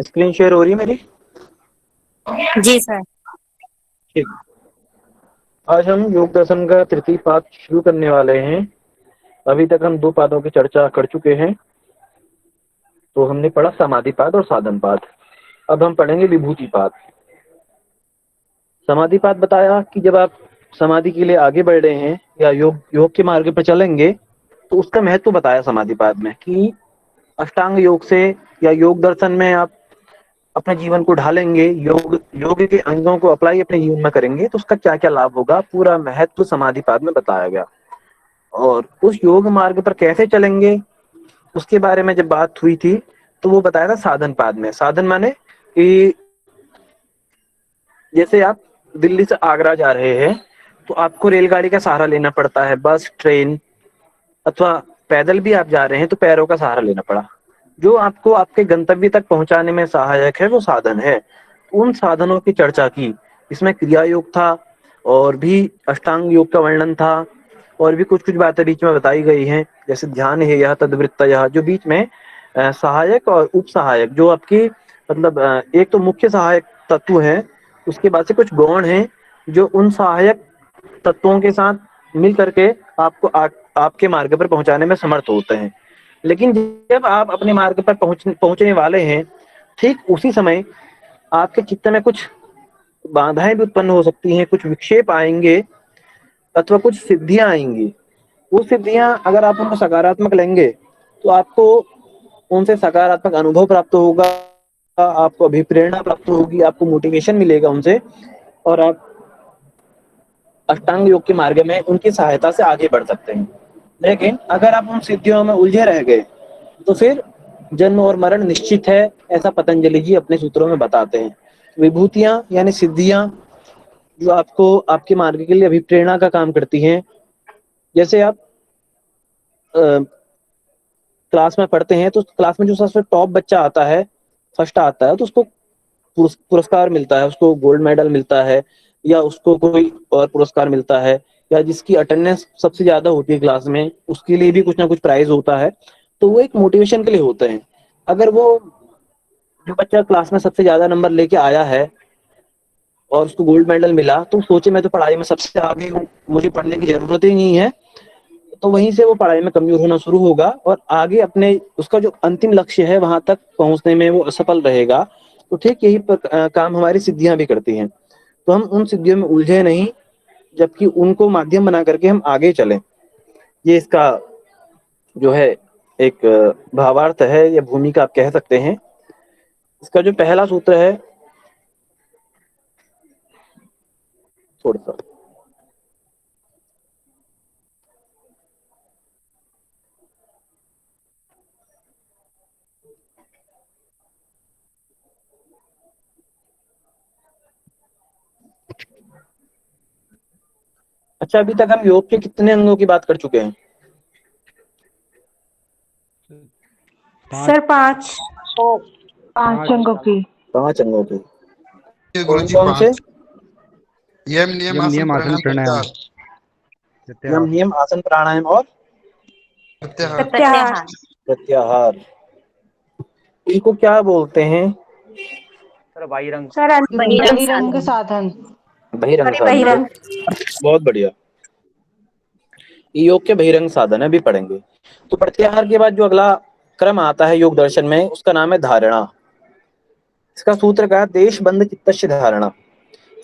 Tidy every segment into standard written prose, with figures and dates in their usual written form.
Screen share हो रही है मेरी? जी सर। ठीक। आज हम योग दर्शन का तृतीय पाद शुरू करने वाले हैं। अभी तक हम 2 पादों की चर्चा कर चुके हैं। तो हमने पढ़ा समाधि पाद और साधन पाद। अब हम पढ़ेंगे विभूति पाद। समाधि पाद बताया कि जब आप समाधि के लिए आगे बढ़ रहे हैं या योग के मार्ग पर चलेंगे तो उसका महत्व बताया समाधि पाद में कि अष्टांग योग से या योग दर्शन में आप अपने जीवन को ढालेंगे, योग के अंगों को अप्लाई अपने जीवन में करेंगे तो उसका क्या क्या लाभ होगा, पूरा महत्व समाधि पाद में बताया गया। और उस योग मार्ग पर कैसे चलेंगे उसके बारे में जब बात हुई थी तो वो बताया था साधन पाद में। साधन माने कि जैसे आप दिल्ली से आगरा जा रहे हैं तो आपको रेलगाड़ी का सहारा लेना पड़ता है, बस, ट्रेन, अथवा पैदल भी आप जा रहे हैं तो पैरों का सहारा लेना पड़ा। जो आपको आपके गंतव्य तक पहुंचाने में सहायक है वो साधन है। उन साधनों की चर्चा की। इसमें क्रिया योग था और भी अष्टांग योग का वर्णन था और भी कुछ कुछ बातें बीच में बताई गई हैं, जैसे ध्यान है यह, तद्वृत्त यह, जो बीच में सहायक और उप सहायक, जो आपकी मतलब एक तो मुख्य सहायक तत्व है, उसके बाद से कुछ गौण हैं जो उन सहायक तत्वों के साथ मिल करके आपको आपके मार्ग पर पहुंचाने में समर्थ होते हैं। लेकिन जब आप अपने मार्ग पर पहुंचने वाले हैं, ठीक उसी समय आपके चित्त में कुछ बाधाएं भी उत्पन्न हो सकती हैं, कुछ विक्षेप आएंगे अथवा कुछ सिद्धियां आएंगी। वो सिद्धियां अगर आप उनको सकारात्मक लेंगे तो आपको उनसे सकारात्मक अनुभव प्राप्त होगा, आपको अभिप्रेरणा प्राप्त होगी, आपको मोटिवेशन मिलेगा उनसे, और आप अष्टांग योग के मार्ग में उनकी सहायता से आगे बढ़ सकते हैं। लेकिन अगर आप उन सिद्धियों में उलझे रह गए तो फिर जन्म और मरण निश्चित है, ऐसा पतंजलि जी अपने सूत्रों में बताते हैं। विभूतियां यानी सिद्धियां जो आपको आपके मार्ग के लिए अभिप्रेरणा का काम करती हैं। जैसे आप क्लास में पढ़ते हैं तो क्लास में जो सबसे टॉप बच्चा आता है, फर्स्ट आता है, तो उसको पुरस्कार मिलता है, उसको गोल्ड मेडल मिलता है या उसको कोई और पुरस्कार मिलता है, या जिसकी अटेंडेंस सबसे ज्यादा होती है क्लास में उसके लिए भी कुछ ना कुछ प्राइज होता है। तो वो एक मोटिवेशन के लिए होते हैं। अगर वो जो बच्चा क्लास में सबसे ज्यादा नंबर लेके आया है और उसको गोल्ड मेडल मिला तो सोचे मैं तो पढ़ाई में सबसे आगे हूँ, मुझे पढ़ने की जरूरत ही नहीं है, तो वहीं से वो पढ़ाई में कमजोर होना शुरू होगा और आगे अपने उसका जो अंतिम लक्ष्य है वहां तक पहुंचने में वो असफल रहेगा। तो ठीक यही काम हमारी सिद्धियां भी करती हैं। तो हम उन सिद्धियों में उलझे नहीं, जबकि उनको माध्यम बना करके हम आगे चलें। ये इसका जो है एक भावार्थ है या भूमिका आप कह सकते हैं। इसका जो पहला सूत्र है, थोड़ा सा अच्छा, अभी तक हम योग के कितने अंगों की बात कर चुके हैं? सर 5। 5 अंकों की। 5 अंगों की। गुरु कौन जी कौन से? 5। यम नियम आसन प्राणायाम यम, नियम, आसन, प्राणायाम और प्रत्याहार। प्रत्याहार। प्रत्याहार। इनको क्या बोलते हैं? सर बहिरंग। सर बहिरंग बहिरंग साधन। साधन। बहिरंग साधन। बहिरंग। बहुत बढ़िया। ये योग के बहिरंग साधन है, अभी पढ़ेंगे। तो प्रत्याहार के बाद जो अगला क्रम आता है योग दर्शन में, उसका नाम है धारणा। इसका सूत्र का देश बंध चित्तस्य धारणा।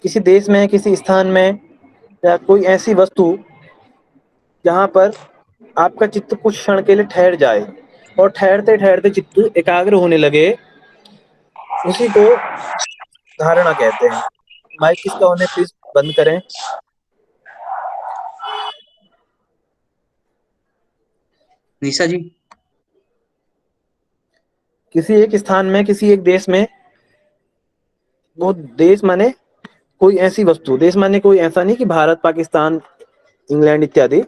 किसी देश में, किसी स्थान में या कोई ऐसी वस्तु जहां पर आपका चित्त कुछ क्षण के लिए ठहर जाए और ठहरते ठहरते चित्त एकाग्र होने लगे, उसी को धारणा कहते हैं। माइक किसका होने प्लीज बंद करें। निशा जी। किसी एक स्थान में, किसी एक देश में, वो देश माने कोई ऐसी वस्तु, देश माने कोई ऐसा नहीं कि भारत, पाकिस्तान, इंग्लैंड इत्यादि।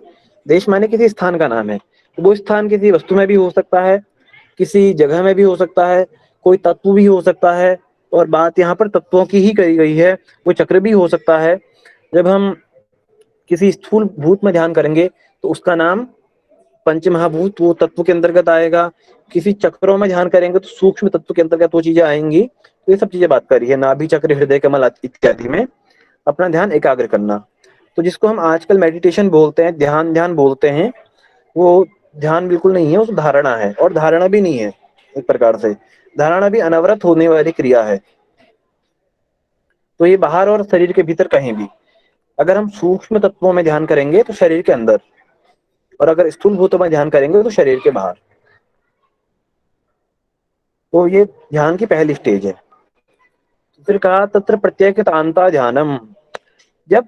देश माने किसी स्थान का नाम है। वो स्थान किसी वस्तु में भी हो सकता है, किसी जगह में भी हो सकता है, कोई तत्व भी हो सकता है, और बात यहाँ पर तत्वों की ही करी गई है। वो चक्र भी हो सकता है। जब हम किसी स्थूल भूत में ध्यान करेंगे तो उसका नाम पंच महाभूत वो तत्व के अंतर्गत आएगा। किसी चक्रों में ध्यान करेंगे तो सूक्ष्म तत्व के अंतर्गत वो चीजें आएंगी। तो ये सब चीजें बात करी है, नाभि चक्र, हृदय कमल इत्यादि में अपना ध्यान एकाग्र करना। तो जिसको हम आजकल मेडिटेशन बोलते हैं, ध्यान बोलते हैं, वो ध्यान बिल्कुल नहीं है, उस धारणा है। और धारणा भी नहीं है, एक प्रकार से धारणा भी अनवरत होने वाली क्रिया है। तो ये बाहर और शरीर के भीतर कहीं भी, अगर हम सूक्ष्म तत्वों में ध्यान करेंगे तो शरीर के अंदर, और अगर स्थूल भूतों में ध्यान करेंगे तो शरीर के बाहर। तो ये ध्यान की पहली स्टेज है। फिर कहा तत्र प्रत्येकतांता ध्यानम। जब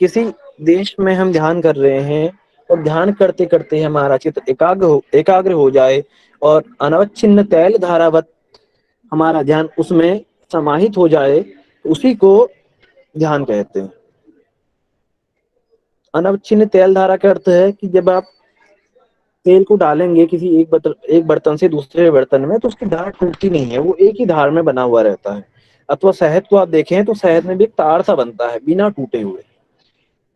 किसी देश में हम ध्यान कर रहे हैं और ध्यान करते करते हमारा चित्त एकाग्र हो जाए और अनवच्छिन्न तैल धारावत हमारा ध्यान उसमें समाहित हो जाए, उसी को ध्यान कहते हैं। अनवच्छिन्न तेल धारा का अर्थ है कि जब आप तेल को डालेंगे किसी एक बर्तन से दूसरे बर्तन में, तो उसकी धार टूटती नहीं है, वो एक ही धार में बना हुआ रहता है। अथवा शहद को आप देखें तो शहद में भी एक तार सा बनता है बिना टूटे हुए।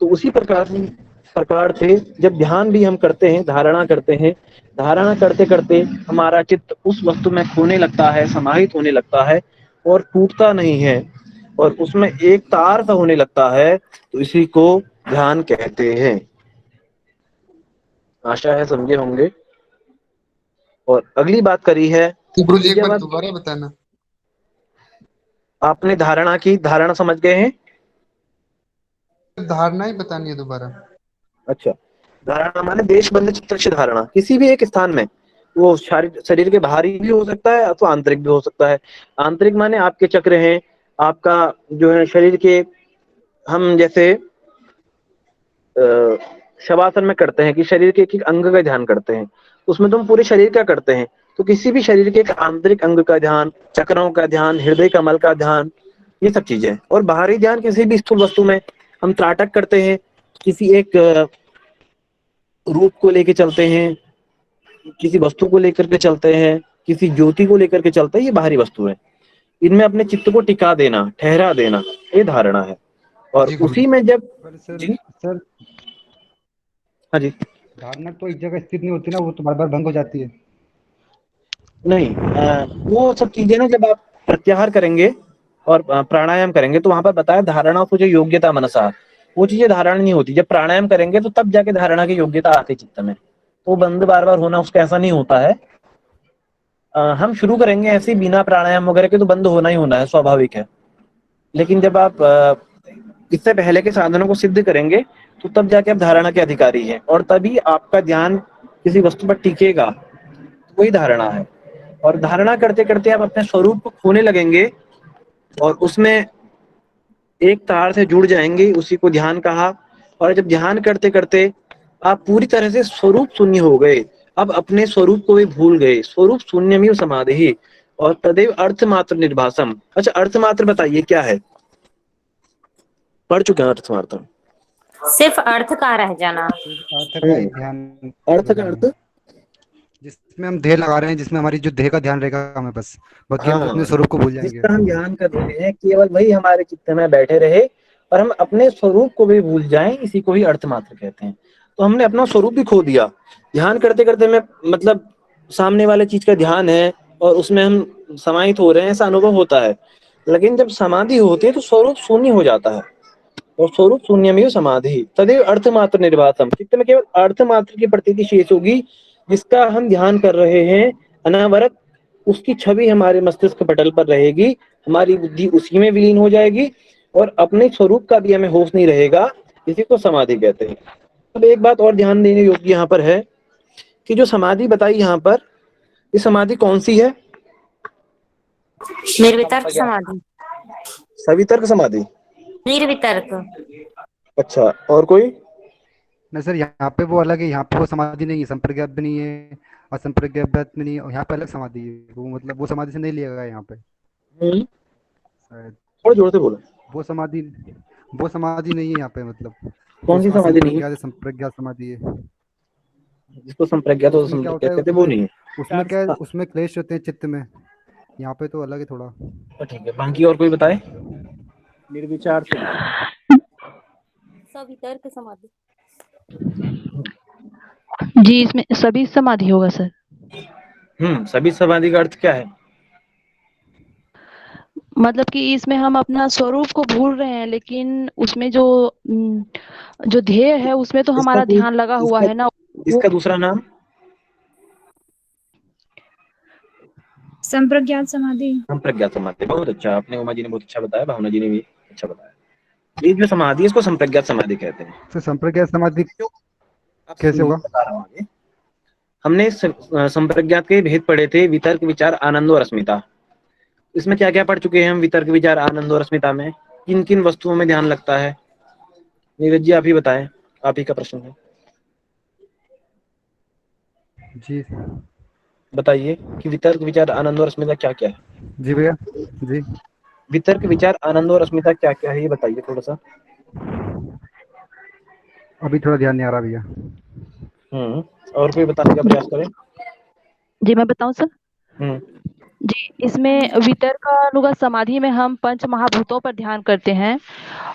तो उसी प्रकार से जब ध्यान भी हम करते हैं, धारणा करते हैं, धारणा करते करते हमारा चित्त उस वस्तु में खोने लगता है, समाहित होने लगता है और टूटता नहीं है, और उसमें एक तार सा होने लगता है, तो इसी को ध्यान कहते हैं। आशा है समझे होंगे। और अगली बात करी है तो गुरु जी एक जब बार दोबारा बताना। आपने धारणा की, धारणा समझ गए हैं? धारणा ही बतानी है दोबारा। अच्छा, धारणा माने देश बंद चित्त धारणा, किसी भी एक स्थान में, वो शरीर के बाहरी भी हो सकता है अथवा आंतरिक भी हो सकता है। आंतरिक माने आपके चक्र हैं, आपका जो है शरीर के, हम जैसे शवासन में करते हैं कि शरीर के एक एक अंग का ध्यान करते हैं, उसमें तुम पूरे शरीर का करते हैं। तो किसी भी शरीर के एक आंतरिक अंग का ध्यान, चक्रों का ध्यान, हृदय कमल का ध्यान, ये सब चीजें। और बाहरी ध्यान किसी भी स्थूल वस्तु में हम त्राटक करते हैं, किसी एक रूप को लेके चलते हैं, किसी वस्तु को लेकर के चलते हैं, किसी ज्योति को लेकर के चलते हैं, ये बाहरी वस्तु है। इनमें अपने चित्त को टिका देना, ठहरा देना, ये धारणा है। और जी गुरु उसी जी। में जब पर सर जी सर हाँ जी धारणा तो एक जगह स्थित नहीं होती ना, वो तो बार बार भंग हो जाती है। नहीं, वो सब चीजें ना जब आप प्रत्याहार करेंगे और प्राणायाम करेंगे तो वहां पर बताया धारणा को जो योग्यता मनसा, वो चीजें धारणा नहीं होती। जब प्राणायाम करेंगे तो तब जाके धारणा की योग्यता आती चित्त में। तो बंद बार बार होना उसका ऐसा नहीं होता है। हम शुरू करेंगे ऐसे ही बिना प्राणायाम वगैरह के तो बंद होना ही होना है, स्वाभाविक है। लेकिन जब आप इससे पहले के साधनों को सिद्ध करेंगे तो तब जाके आप धारणा के अधिकारी हैं, और तभी आपका ध्यान किसी वस्तु पर टिकेगा। तो वही धारणा है। और धारणा करते करते आप अपने स्वरूप को खोने लगेंगे और उसमें एक तार से जुड़ जाएंगे, उसी को ध्यान कहा। और जब ध्यान करते करते आप पूरी तरह से स्वरूप शून्य हो गए, अब अपने स्वरूप को भी भूल गए, स्वरूप शून्यमेव समाधि और तदेव अर्थ मात्र निर्भासम। अच्छा, अर्थ मात्र बताइए क्या है? पढ़ चुके हैं अर्थ मात्र? सिर्फ अर्थ का रह जाना। अर्थ का ही ध्यान अर्थ का लगाना अर्थ, है, जिसमें हम देह लगा रहे हैं, जिसमें हमारी जो देह का ध्यान रहेगा हमें बस, बाकी हम अपने स्वरूप को भूल जाएंगे। जिसका हम ध्यान कर रहे हैं केवल वही हमारे चित्त में बैठे रहे और हम अपने स्वरूप को भी भूल जाएं, इसी को ही अर्थ मात्र कहते हैं। तो हमने अपना स्वरूप भी खो दिया ध्यान करते करते में, मतलब सामने वाले चीज का ध्यान है और उसमें हम समाहित हो रहे हैं, ऐसा अनुभव होता है। लेकिन जब समाधि होती है तो स्वरूप शून्य हो जाता है, और स्वरूप शून्य में समाधि तदेव अर्थ मात्र निर्वातम। चित्त में केवल अर्थ मात्र की प्रतीति शेष होगी, जिसका हम ध्यान कर रहे हैं अनावरत, उसकी छवि हमारे मस्तिष्क पटल पर रहेगी, हमारी बुद्धि उसी में विलीन हो जाएगी और अपने स्वरूप का भी हमें होश नहीं रहेगा। इसी को समाधि कहते हैं। अब एक बात और ध्यान देने योग्य यहाँ पर है कि जो समाधि बताई यहाँ पर, ये समाधि कौन सी है? निर्वितर्क समाधि। सवितर्क समाधि। निर्वितर्क। अच्छा, और कोई? नहीं सर, यहाँ पे वो अलग है, यहाँ पे वो समाधि नहीं है, संप्रज्ञात भी नहीं है, असंप्रज्ञात भी नहीं है, और यहाँ पे अलग समाधि है। वो मतलब वो समाधि से नहीं लिया गया यहाँ पे शायद। थोड़ा जोर से बोलो। वो समाधि नहीं है यहाँ पे, मतलब कौन सी समाधि नहीं है? असंप्रज्ञात संप्रज्ञात समाधि है। जिसको संप्रज्ञात हो उसमें क्या होता है, कहते वो नहीं है। उसमें क्या है, उसमें क्लेश होते हैं चित्त में, यहाँ पे तो अलग है थोड़ा। ठीक है, बाकी और कोई बताए? निर्विचार से सवितर्क समाधि। जी, इसमें सभी समाधि होगा सर। सभी समाधि का अर्थ क्या है? मतलब कि इसमें हम अपना स्वरूप को भूल रहे हैं, लेकिन उसमें जो जो ध्येय है उसमें तो इसका हमारा दू, ध्यान लगा हुआ इसका है ना। वो इसका दूसरा नाम? संप्रज्ञात समाधि। संप्रज्ञात समाधि। बहुत अच्छा, आपने उमा जी ने बहुत अच्छा बताया, भावना जी ने भी अच्छा बताया। ये जो समाधि है इसको संप्रज्ञात समाधि कहते हैं। सर संप्रज्ञात समाधि जो आप कैसे सुनिए, होगा? बता रहा हूँ आगे। हमने संप्रज्ञात के भेद पढ़े थे, वितर्क, विचार, आनंद और अस्मिता। इसमें क्या क्या पढ़ चुके हैं हम वितर्क, विचार, आनंद और अस्मिता में? किन किन वस्तुओं में ध्यान लगता है? नीरज जी आप ही बताएं, आप ही का प्रश्न है, जी बताइए कि वितर्क, विचार, आनंद और अस्मिता क्या क्या है? जी भैया जी। वितर्क, विचार, आनंद और अस्मिता क्या क्या है, ये बताइए थोड़ा सा। अभी थोड़ा ध्यान नहीं आ रहा भैया। और कोई बताने का प्रयास करें। जी मैं बताऊं सर। हम्म जी, इसमें वितर्कानुगत समाधि में हम पंच महाभूतों पर ध्यान करते हैं,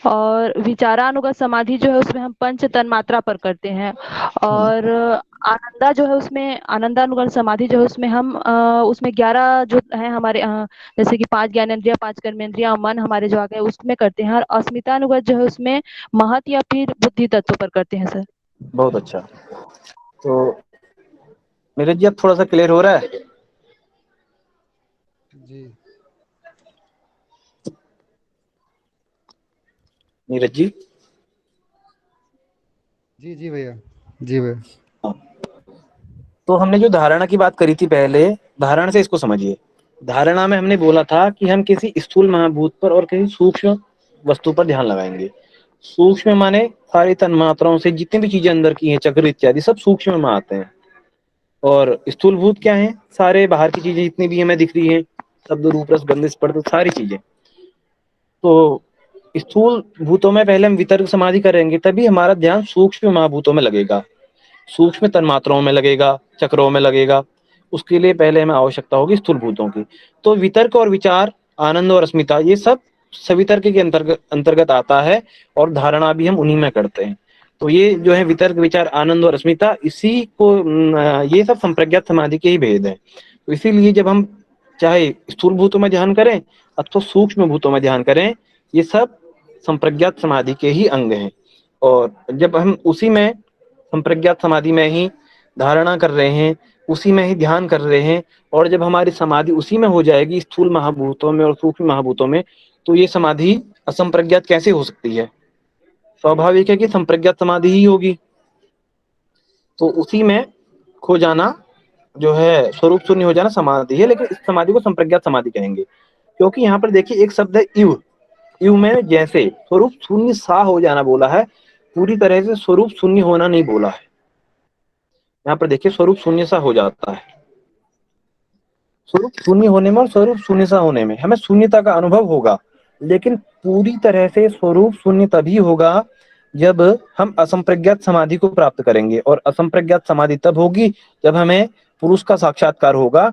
और विचारानुगत समाधि जो है उसमें हम पंच तन्मात्रा पर करते हैं, हम्म और आनंदा जो है उसमें आनंदानुगत समाधि जो है उसमें हम उसमें 11 जो है हमारे जैसे कि 5 ज्ञानेंद्रिय, 5 कर्मेंद्रिय, मन हमारे जो आ गए उसमें करते हैं, और अस्मितानुगत जो है उसमें महत या फिर बुद्धि तत्व पर करते हैं सर। बहुत अच्छा। तो नीरज जी अब थोड़ा सा क्लियर हो रहा है? जी नीरज जी? जी जी भैया, जी भैया। हाँ। तो हमने जो धारणा की बात करी थी पहले, धारणा से इसको समझिए। धारणा में हमने बोला था कि हम किसी स्थूल महाभूत पर और किसी सूक्ष्म वस्तु पर ध्यान लगाएंगे। सूक्ष्म माने सारी तन्मात्राओं से जितनी भी चीजें अंदर की हैं, चक्र इत्यादि सब सूक्ष्म में आते हैं। और स्थूल भूत क्या है? सारे बाहर की चीजें जितनी भी हमें दिख रही हैं, शब्द, रूप, रस, गंध, स्पर्श, सारी चीजें। तो स्थूल भूतों में पहले हम वितर्क समाधि करेंगे, तभी हमारा ध्यान सूक्ष्म महाभूतों में लगेगा, सूक्ष्म तन्मात्राओं में लगेगा, चक्रों में लगेगा। उसके लिए पहले हमें आवश्यकता होगी स्थूल भूतों की। तो वितर्क और विचार, आनंद और अस्मिता, ये सब सवितर्क के अंतर्गत आता है, और धारणा भी हम उन्हीं में करते हैं। तो ये जो है वितर्क, विचार, आनंद और अस्मिता, इसी को ये सब संप्रज्ञात समाधि के ही भेद है। तो इसीलिए जब हम चाहे स्थूल भूतों में ध्यान करें अथवा सूक्ष्म भूतों में ध्यान करें, ये सब संप्रज्ञात समाधि के ही अंग हैं। और जब हम उसी में संप्रज्ञात समाधि में ही धारणा कर रहे हैं, उसी में ही ध्यान कर रहे हैं, और जब हमारी समाधि उसी में हो जाएगी, स्थूल महाभूतों में और सूक्ष्म महाभूतों में, तो ये समाधि असंप्रज्ञात कैसे हो सकती है? स्वाभाविक है कि संप्रज्ञात समाधि ही होगी। तो उसी में खो जाना जो है, स्वरूप शून्य हो जाना समाधि है, लेकिन इस समाधि को संप्रज्ञात समाधि कहेंगे। क्योंकि यहाँ पर देखिए एक शब्द है इव। इव में जैसे स्वरूप शून्य सा हो जाना बोला है, पूरी तरह से स्वरूप शून्य होना नहीं बोला है। यहाँ पर देखिए स्वरूप शून्य सा हो जाता है। स्वरूप शून्य होने में और स्वरूप शून्य सा होने में हमें शून्यता का अनुभव होगा, लेकिन पूरी तरह से स्वरूप शून्य तभी होगा जब हम असंप्रज्ञात समाधि को प्राप्त करेंगे। और असंप्रज्ञात समाधि तब होगी जब हमें पुरुष का साक्षात्कार होगा,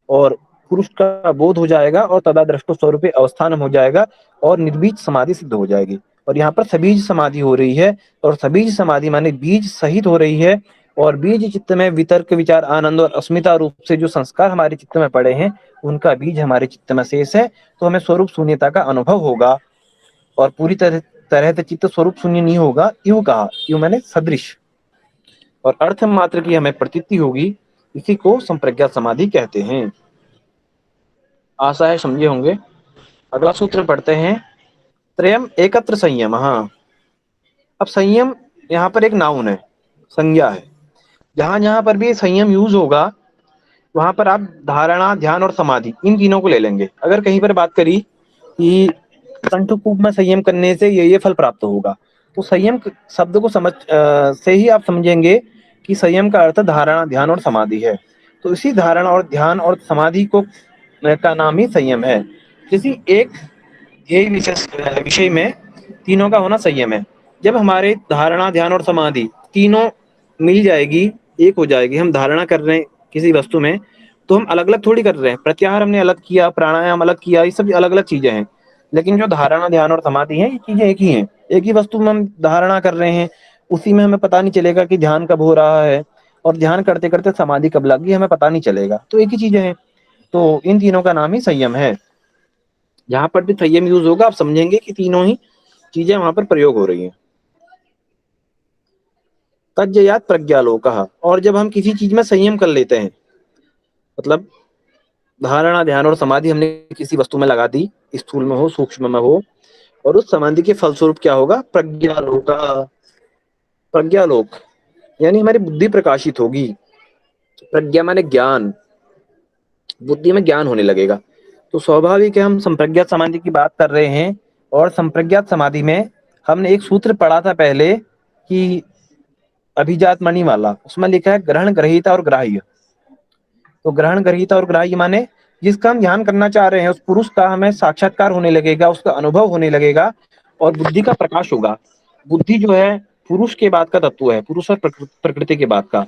और पुरुष का बोध हो जाएगा, और तदा दृष्टो स्वरूपे अवस्थान हो जाएगा, और निर्बीज समाधि सिद्ध हो जाएगी। और यहाँ पर सबीज समाधि हो रही है, और सबीज समाधि माने बीज सहित हो रही है। और बीज चित्त में वितर्क, विचार, आनंद और अस्मिता रूप से जो संस्कार हमारे चित्त में पड़े हैं, उनका बीज हमारे चित्त में शेष है। तो हमें स्वरूप शून्यता का अनुभव होगा, और पूरी तरह से चित्त स्वरूप शून्य नहीं होगा। यूं कहा, यूं मैंने सदृश, और अर्थ मात्र की हमें प्रतीति होगी। इसी को संप्रज्ञात समाधि कहते हैं। आशा है समझे होंगे। अगला सूत्र पढ़ते हैं, त्रयम एकत्र संयम। हाँ, अब संयम यहाँ पर एक नाउन है, संज्ञा है। जहां जहां पर भी संयम यूज होगा, वहां पर आप धारणा, ध्यान और समाधि, इन तीनों को ले लेंगे। अगर कहीं पर बात करी कि कंठकूप में संयम करने से ये फल प्राप्त होगा, तो संयम शब्द को समझ से ही आप समझेंगे कि संयम का अर्थ धारणा, ध्यान और समाधि है। तो इसी धारणा और ध्यान और समाधि को का नाम ही संयम है। किसी एक ध्येय विषय में तीनों का होना संयम है। जब हमारे धारणा, ध्यान और समाधि तीनों मिल जाएगी, एक हो जाएगी, हम धारणा कर रहे हैं किसी वस्तु में, तो हम अलग अलग थोड़ी कर रहे हैं। प्रत्याहार हमने अलग किया, प्राणायाम अलग किया, ये सब अलग अलग चीजें हैं। लेकिन जो धारणा, ध्यान और समाधि है, ये चीजें एक ही हैं। एक ही वस्तु में हम धारणा कर रहे हैं, उसी में हमें पता नहीं चलेगा कि ध्यान कब हो रहा है, और ध्यान करते करते समाधि कब लग गई हमें पता नहीं चलेगा। तो एक ही चीजें हैं। तो इन तीनों का नाम ही संयम है। जहां पर भी संयम यूज होगा आप समझेंगे कि तीनों ही चीजें वहां पर प्रयोग हो रही हैं। तज्जयात प्रज्ञालोकः, और जब हम किसी चीज में संयम कर लेते हैं, मतलब धारणा ध्यान और समाधि हमने किसी वस्तु में लगा दी, स्थूल में हो सूक्ष्म में हो, और उस समाधि के फलस्वरूप क्या होगा, प्रज्ञालोक। प्रज्ञालोक यानी हमारी बुद्धि प्रकाशित होगी। प्रज्ञा माने ज्ञान, बुद्धि में ज्ञान होने लगेगा। तो स्वाभाविक है हम संप्रज्ञात समाधि की बात कर रहे हैं, और संप्रज्ञात समाधि में हमने एक सूत्र पढ़ा था पहले कि अभिजात मणि वाला, उसमें लिखा है ग्रहण ग्रहीता और ग्राह्य। तो ग्रहण ग्रहीता और ग्राह्य माने जिसका हम ध्यान करना चाह रहे हैं उस पुरुष का हमें साक्षात्कार होने लगेगा, उसका अनुभव होने लगेगा और बुद्धि का प्रकाश होगा। बुद्धि जो है पुरुष के बाद का तत्व है, पुरुष और प्रकृति के बाद का।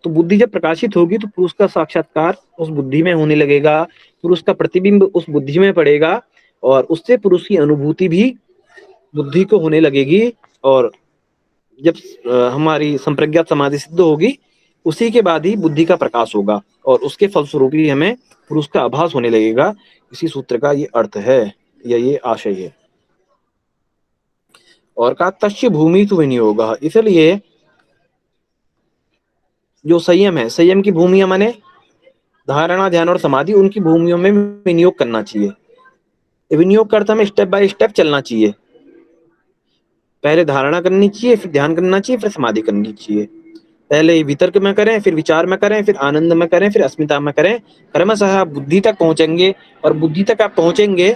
तो बुद्धि जब प्रकाशित होगी तो पुरुष का साक्षात्कार उस बुद्धि में होने लगेगा, पुरुष का प्रतिबिंब उस बुद्धि में पड़ेगा, और उससे पुरुष की अनुभूति भी बुद्धि को होने लगेगी। और जब हमारी संप्रज्ञात समाधि सिद्ध होगी उसी के बाद ही बुद्धि का प्रकाश होगा, और उसके फलस्वरूप ही हमें पुरुष का आभास होने लगेगा। इसी सूत्र का ये अर्थ है या ये आशय है। और कहा तस्य भूमि तु विनियोग, इसलिए जो संयम है, संयम की भूमियां माने धारणा ध्यान और समाधि, उनकी भूमियों में विनियोग करना चाहिए। विनियोग करते हमें स्टेप बाय स्टेप चलना चाहिए। पहले धारणा करनी चाहिए, फिर ध्यान करना चाहिए, फिर समाधि करनी चाहिए। पहले वितर्क में करें, फिर विचार में करें, फिर आनंद में करें, फिर अस्मिता में करें। क्रमशः आप बुद्धि तक पहुंचेंगे, और बुद्धि तक आप पहुंचेंगे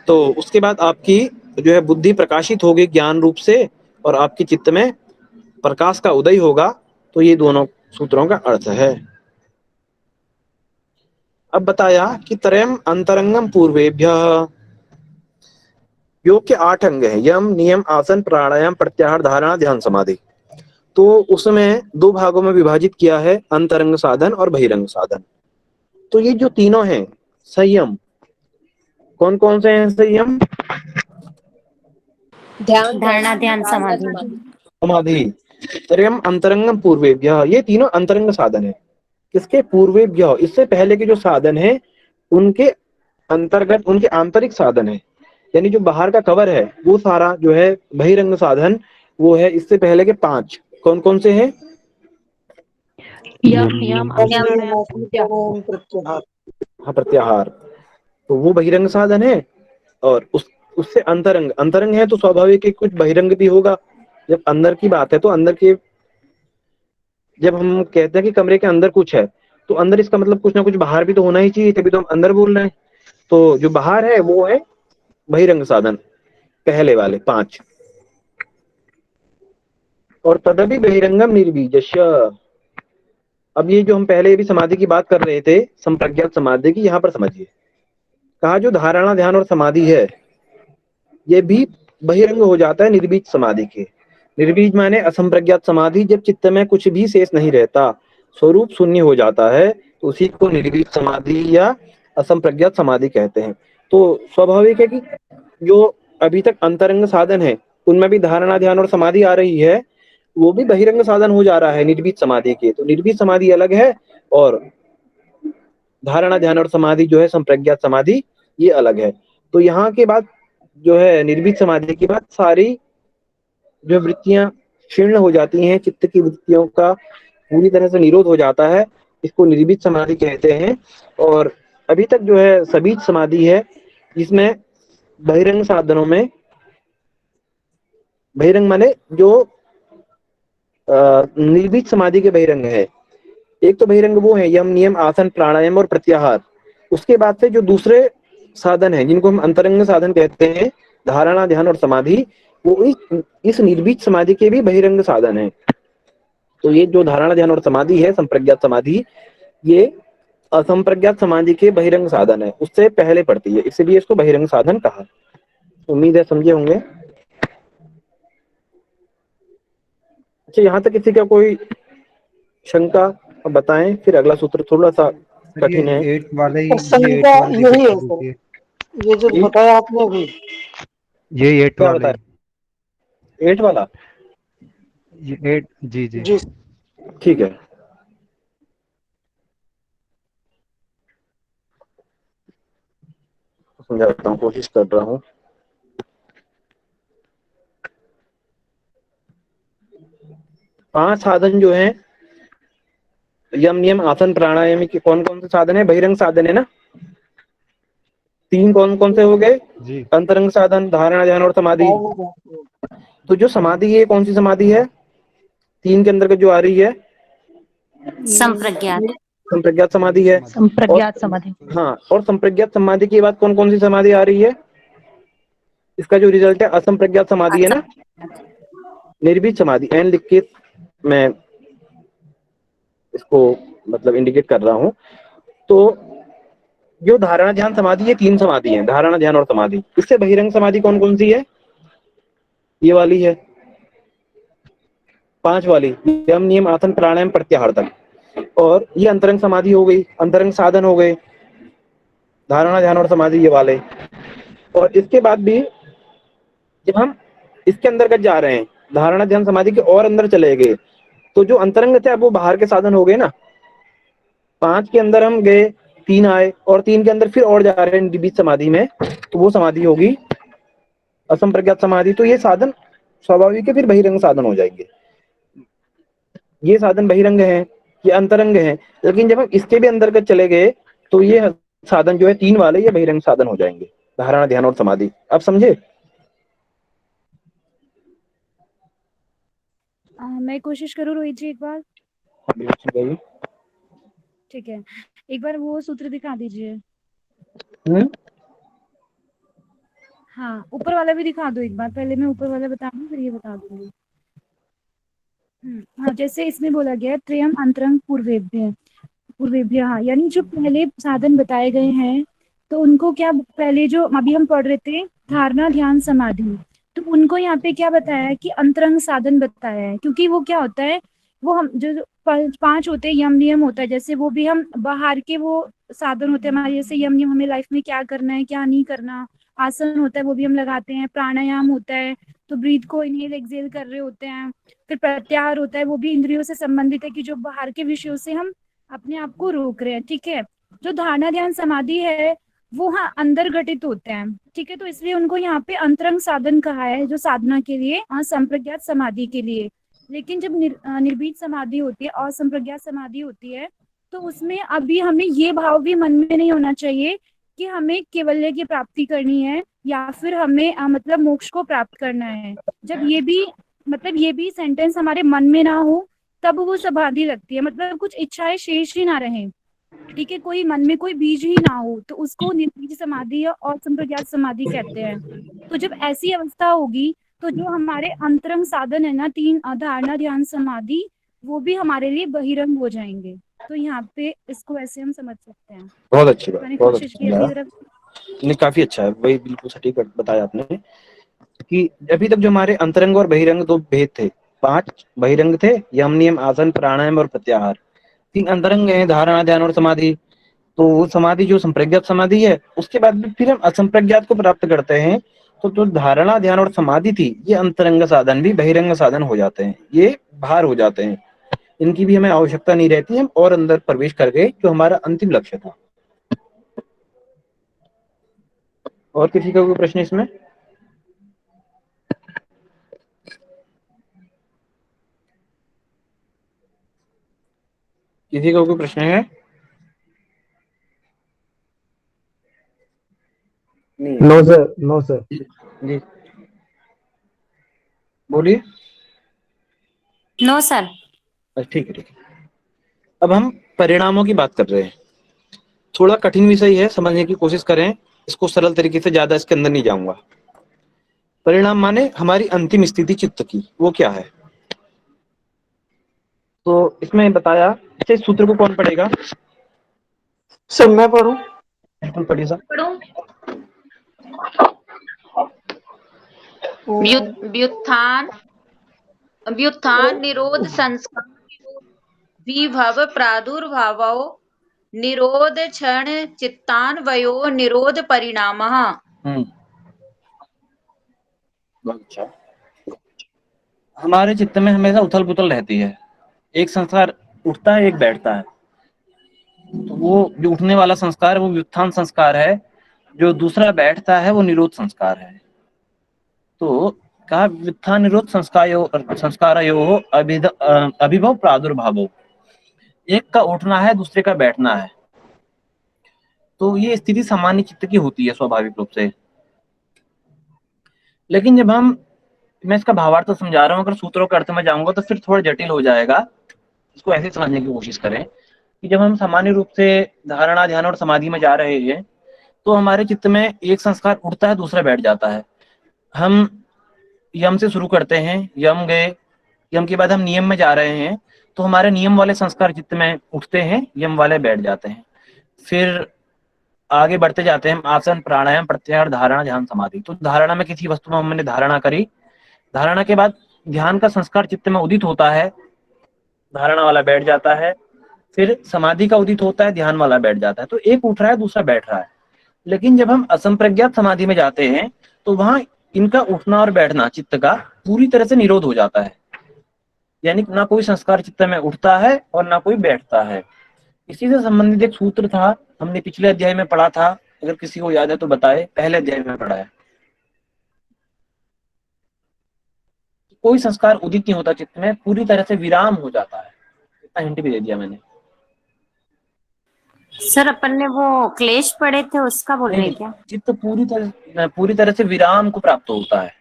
तो उसके बाद आपकी जो है बुद्धि प्रकाशित होगी ज्ञान रूप से, और आपके चित्त में प्रकाश का उदय होगा। तो ये दोनों सूत्रों का अर्थ है। अब बताया कि त्रयम् अंतरंगम पूर्वेभ्यः, योग के 8 अंग हैं, यम नियम आसन प्राणायाम प्रत्याहार धारणा ध्यान समाधि। तो उसमें 2 भागों में विभाजित किया है, अंतरंग साधन और बहिरंग साधन। तो ये जो तीनों हैं संयम, कौन कौन से हैं संयम, धारणा ध्यान समाधि। समाधि। त्रयम् अंतरंगम पूर्वेभ्यः, ये तीनों अंतरंग साधन है। किसके, पूर्वेभ्यः, इससे पहले के जो साधन है उनके अंतर्गत, उनके आंतरिक साधन है, यानी जो बाहर का कवर है वो सारा जो है बहिरंग साधन, वो है इससे पहले के 5। कौन कौन से हैं, यम नियम आसन प्रत्याहार। हाँ प्रत्याहार, तो वो बहिरंग साधन है। और उससे अंतरंग, अंतरंग है तो स्वाभाविक है कुछ बहिरंग भी होगा। जब अंदर की बात है तो अंदर के, जब हम कहते हैं कि कमरे के अंदर कुछ है तो अंदर इसका मतलब कुछ ना कुछ बाहर भी तो होना ही चाहिए, तभी तो हम अंदर बोल रहे हैं। तो जो बाहर है वो है बहिरंग साधन, पहले वाले 5। और तदपि बहिरंगम निर्बीजस्य, अब ये जो हम पहले भी समाधि की बात कर रहे थे संप्रज्ञात समाधि की, यहाँ पर समझिए। कहा जो धारणा ध्यान और समाधि है ये भी बहिरंग हो जाता है निर्बीज समाधि के। निर्बीज माने असंप्रज्ञात समाधि, जब चित्त में कुछ भी शेष नहीं रहता, स्वरूप शून्य हो जाता है, तो उसी को निर्बीज समाधि या असंप्रज्ञात समाधि कहते हैं। तो स्वाभाविक है कि जो अभी तक अंतरंग साधन है उनमें भी धारणा ध्यान और समाधि आ रही है, वो भी बहिरंग साधन हो जा रहा है निर्बीज समाधि के। तो निर्बीज समाधि अलग है और धारणा ध्यान और समाधि जो है संप्रज्ञात समाधि ये अलग है। तो यहाँ के बाद जो है निर्बीज समाधि के बाद सारी जो वृत्तियां क्षीर्ण हो जाती हैं, चित्त की वृत्तियों का पूरी तरह से निरोध हो जाता है, इसको निर्बीज समाधि कहते हैं। और अभी तक जो है सबीज समाधि है, जिसमें बहिरंग साधनों में, बहिरंग माने जो निर्बीज समाधि के बहिरंग है। एक तो बहिरंग वो है यम नियम आसन प्राणायाम और प्रत्याहार। उसके बाद से जो दूसरे साधन है जिनको हम अंतरंग साधन कहते हैं, धारणा ध्यान और समाधि, वो इस निर्बीज समाधि के भी बहिरंग साधन है। तो ये जो धारणा ध्यान और समाधि है संप्रज्ञात समाधि, ये असंप्रज्ञात समाधि के बहिरंग साधन है, उससे पहले पड़ती है, इसलिए इसको बहिरंग साधन कहा। उम्मीद है समझे होंगे। अच्छा, यहाँ तक किसी का कोई शंका बताएं, फिर अगला सूत्र थोड़ा सा कठिन है। ये 8 वाला ही, शंका यही है सर, ये जो बताया आपने अभी, ये 8 क्या वाला बताया, 8 वाला, ये 8 जी जी जी ठीक है। समझाता हूँ, कोशिश कर रहा हूँ। पांच साधन जो हैं, यम नियम आसन प्राणायाम के कौन कौन से साधन है? बहिरंग साधन है ना। तीन कौन कौन से हो गए? जी। अंतरंग साधन, धारणा, ध्यान और समाधि। तो जो समाधि है, कौन सी समाधि है? तीन के अंतर्गत जो आ रही है, संप्रज्ञात। संप्रज्ञात समाधि है। संप्रज्ञात समाधि। हाँ, और संप्रज्ञात समाधि के बाद कौन कौन सी समाधि आ रही है? इसका जो रिजल्ट है असंप्रज्ञात समाधि है ना, निर्भीत समाधि। एन लिख के मैं इसको मतलब इंडिकेट कर रहा हूँ। तो जो धारणा ध्यान समाधि, ये तीन समाधि है, धारणा ध्यान और समाधि। इससे बहिरंग समाधि कौन कौन सी है? ये वाली है, पांच वाली, यम नियम आसन प्राणायाम प्रत्याहार तक। और ये अंतरंग समाधि हो गई, अंतरंग साधन हो गए, धारणा ध्यान और समाधि ये वाले। और इसके बाद भी जब हम इसके अंतर्गत जा रहे हैं, धारणा ध्यान समाधि के और अंदर चले गए, तो जो अंतरंग थे अब वो बाहर के साधन हो गए ना। पांच के अंदर हम गए, तीन आए, और तीन के अंदर फिर और जा रहे हैं बीच समाधि में, तो वो समाधि होगी असंप्रज्ञात समाधि। तो ये साधन स्वाभाविक है, फिर बहिरंग साधन हो जाएंगे। ये साधन बहिरंग है, ये अंतरंग है। लेकिन जब हम इसके भी अंतर्गत चले गए, तो ये साधन जो है तीन वाले, ये बहिरंग साधन हो जाएंगे, धारणा ध्यान और समाधि। अब समझे? मैं कोशिश करूँ रोहित जी एक बार। ठीक है, एक बार वो सूत्र दिखा दीजिए। हाँ, ऊपर वाला भी दिखा दो एक बार। पहले मैं ऊपर वाला बता दूँ, फिर ये बता दूंगी। हाँ, जैसे इसमें बोला गया त्रयम अंतरंग पूर्वेभ्य, हाँ, यानी जो पहले साधन बताए गए हैं, तो उनको क्या, पहले जो अभी हम पढ़ रहे थे धारणा ध्यान समाधि, तो उनको यहाँ पे क्या बताया है कि अंतरंग साधन बताया है। क्योंकि वो क्या होता है, वो हम जो पांच होते हैं, यम नियम होता है, जैसे वो भी हम बाहर के वो साधन होते हैं हमारे, जैसे यम नियम हमें लाइफ में क्या करना है क्या नहीं करना, आसन होता है वो भी हम लगाते हैं, प्राणायाम होता है तो ब्रीथ को इनहेल एक्सहेल कर रहे होते हैं, फिर प्रत्याहार होता है वो भी इंद्रियों से संबंधित है कि जो बाहर के विषयों से हम अपने आप को रोक रहे हैं। ठीक है, जो धारणा ध्यान समाधि है वो हाँ अंदर घटित होते हैं। ठीक है, तो इसलिए उनको यहाँ पे अंतरंग साधन कहा है, जो साधना के लिए, संप्रज्ञात समाधि के लिए। लेकिन जब निर्भीत समाधि होती है और संप्रज्ञात समाधि होती है, तो उसमें अभी हमें ये भाव भी मन में नहीं होना चाहिए कि हमें केवल्य की प्राप्ति करनी है या फिर हमें मतलब मोक्ष को प्राप्त करना है। जब ये भी सेंटेंस हमारे मन में ना हो, तब वो समाधि लगती है। मतलब कुछ इच्छाएं शेष ही ना रहे, ठीक है, कोई मन में कोई बीज ही ना हो, तो उसको निर्बीज समाधि और संप्रज्ञात समाधि कहते हैं। तो जब ऐसी अवस्था होगी, तो जो हमारे अंतरंग साधन है ना, तीन धारणा ध्यान समाधि, वो भी हमारे लिए बहिरंग हो जाएंगे। तो यहाँ पे इसको ऐसे हम समझ सकते हैं। बहुत अच्छी बात, मैंने बहुत कोशिश की अपनी तरफ। नहीं, काफी अच्छा है, वही बिल्कुल सटीक बताया आपने कि अभी तक जो हमारे अंतरंग और बहिरंग दो भेद थे, पांच बहिरंग थे, यम नियम आसन प्राणायाम और प्रत्याहार। तीन अंतरंग है, धारणा ध्यान और समाधि। तो वो समाधि जो संप्रज्ञात समाधि है, उसके बाद भी फिर हम असंप्रज्ञात को प्राप्त करते हैं। तो जो धारणा ध्यान और समाधि थी, ये अंतरंग साधन भी बहिरंग साधन हो जाते हैं, ये बाहर हो जाते हैं, इनकी भी हमें आवश्यकता नहीं रहती। हम और अंदर प्रवेश कर गए, जो हमारा अंतिम लक्ष्य था। और किसी का कोई प्रश्न इसमें? किसी का कोई प्रश्न है? No sir, no sir. जी बोलिए। No sir. ठीक है, ठीक है। अब हम परिणामों की बात कर रहे हैं। थोड़ा कठिन विषय है, समझने की कोशिश करें इसको सरल तरीके से, ज्यादा इसके अंदर नहीं जाऊंगा। परिणाम माने हमारी अंतिम स्थिति चित्त की, वो क्या है? तो इसमें बताया, अच्छा इस सूत्र को कौन पढ़ेगा? सर मैं पढ़ूं? बिल्कुल पढ़िए सर। व्युत्थान व्युत्थान निरोध संस्कार विभव प्रादुर्भावो निरोध क्षण चित्तान्वयो निरोध परिणामः। बहुत अच्छा। हमारे चित्त में हमेशा उथल पुथल रहती है, एक संस्कार उठता है, एक बैठता है। तो वो जो उठने वाला संस्कार है वो व्युत्थान संस्कार है, जो दूसरा बैठता है वो निरोध संस्कार है। तो कहा व्युत्थान निरोध संस्कारयो अभिभव प्रादुर्भावो, एक का उठना है दूसरे का बैठना है। तो ये स्थिति सामान्य चित्त की होती है स्वाभाविक रूप से। लेकिन जब मैं इसका भावार्थ समझा रहा हूँ, अगर सूत्रों के अर्थ में जाऊंगा तो फिर थोड़ा जटिल हो जाएगा। इसको ऐसे समझने की कोशिश करें कि जब हम सामान्य रूप से धारणा, ध्यान और समाधि में जा रहे हैं तो हमारे चित्त में एक संस्कार उठता है, दूसरा बैठ जाता है। हम यम से शुरू करते हैं, यम गए, यम के बाद हम नियम में जा रहे हैं तो हमारे नियम वाले संस्कार चित्त में उठते हैं, यम वाले बैठ जाते हैं। फिर आगे बढ़ते जाते हैं, आसन, प्राणायाम, प्रत्याहार, धारणा, ध्यान, समाधि। तो धारणा में किसी वस्तु में हमने धारणा करी, धारणा के बाद ध्यान का संस्कार चित्त में उदित होता है, धारणा वाला बैठ जाता है। फिर समाधि का उदित होता है, ध्यान वाला बैठ जाता है। तो एक उठ रहा है, दूसरा बैठ रहा है। लेकिन जब हम असंप्रज्ञात समाधि में जाते हैं तो वहां इनका उठना और बैठना चित्त का पूरी तरह से निरोध हो जाता है, यानी ना कोई संस्कार चित्त में उठता है और ना कोई बैठता है। इसी से संबंधित एक सूत्र था, हमने पिछले अध्याय में पढ़ा था, अगर किसी को याद है तो बताए, पहले अध्याय में पढ़ा है। कोई संस्कार उदित नहीं होता चित्त में, पूरी तरह से विराम हो जाता है। इतना हिंट भी दे दिया मैंने। सर अपन ने वो क्लेश पढ़े थे उसका बोल रहे क्या? चित्त पूरी तरह से विराम को प्राप्त होता है।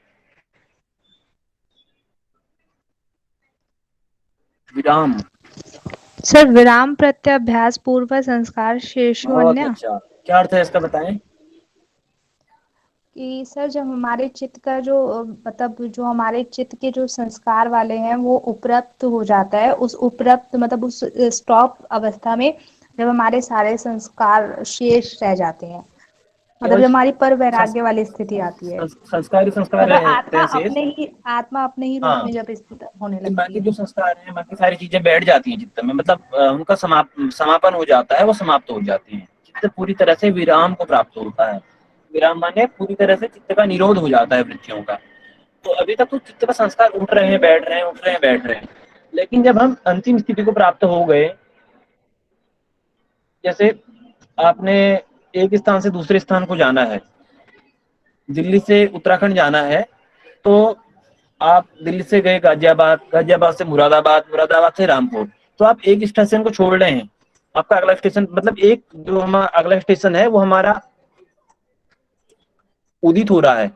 विराम सर विराम प्रत्याभ्यास पूर्व संस्कार शेषो बहुत अन्य। अच्छा, क्या अर्थ है इसका बताएं? कि सर जब हमारे चित्त का जो मतलब जो हमारे चित्त के जो संस्कार वाले हैं वो उपरक्त हो जाता है, उस उपरक्त मतलब उस स्टॉप अवस्था में जब हमारे सारे संस्कार शेष रह जाते हैं, मतलब जब हमारी पर वैराग्य वाली स्थिति आती है, संस्कार मतलब रहते हैं शेष। आत्मा अपने ही रूप में जब स्थित होने लगती बाकी है, जो संस्कार हैं, बाकी सारी चीजें बैठ जाती हैं चित्त में, मतलब उनका समापन हो जाता है, वो समाप्त हो जाती हैं। चित्त पूरी तरह से विराम को प्राप्त होता है। विराम माने पूरी तरह से चित्त का निरोध हो जाता है वृत्तियों का। तो अभी तक तो चित्त का संस्कार उठ रहे हैं, बैठ रहे हैं, उठ रहे हैं, बैठ रहे हैं। लेकिन जब हम अंतिम स्थिति को प्राप्त हो गए, जैसे आपने एक स्थान से दूसरे स्थान को जाना है, दिल्ली से उत्तराखंड जाना है, तो आप दिल्ली से गए गाजियाबाद, गाजियाबाद से मुरादाबाद, मुरादाबाद से रामपुर। तो आप एक स्टेशन को छोड़ रहे हैं, आपका अगला स्टेशन, मतलब एक जो हमारा अगला स्टेशन है वो हमारा उदित हो रहा है,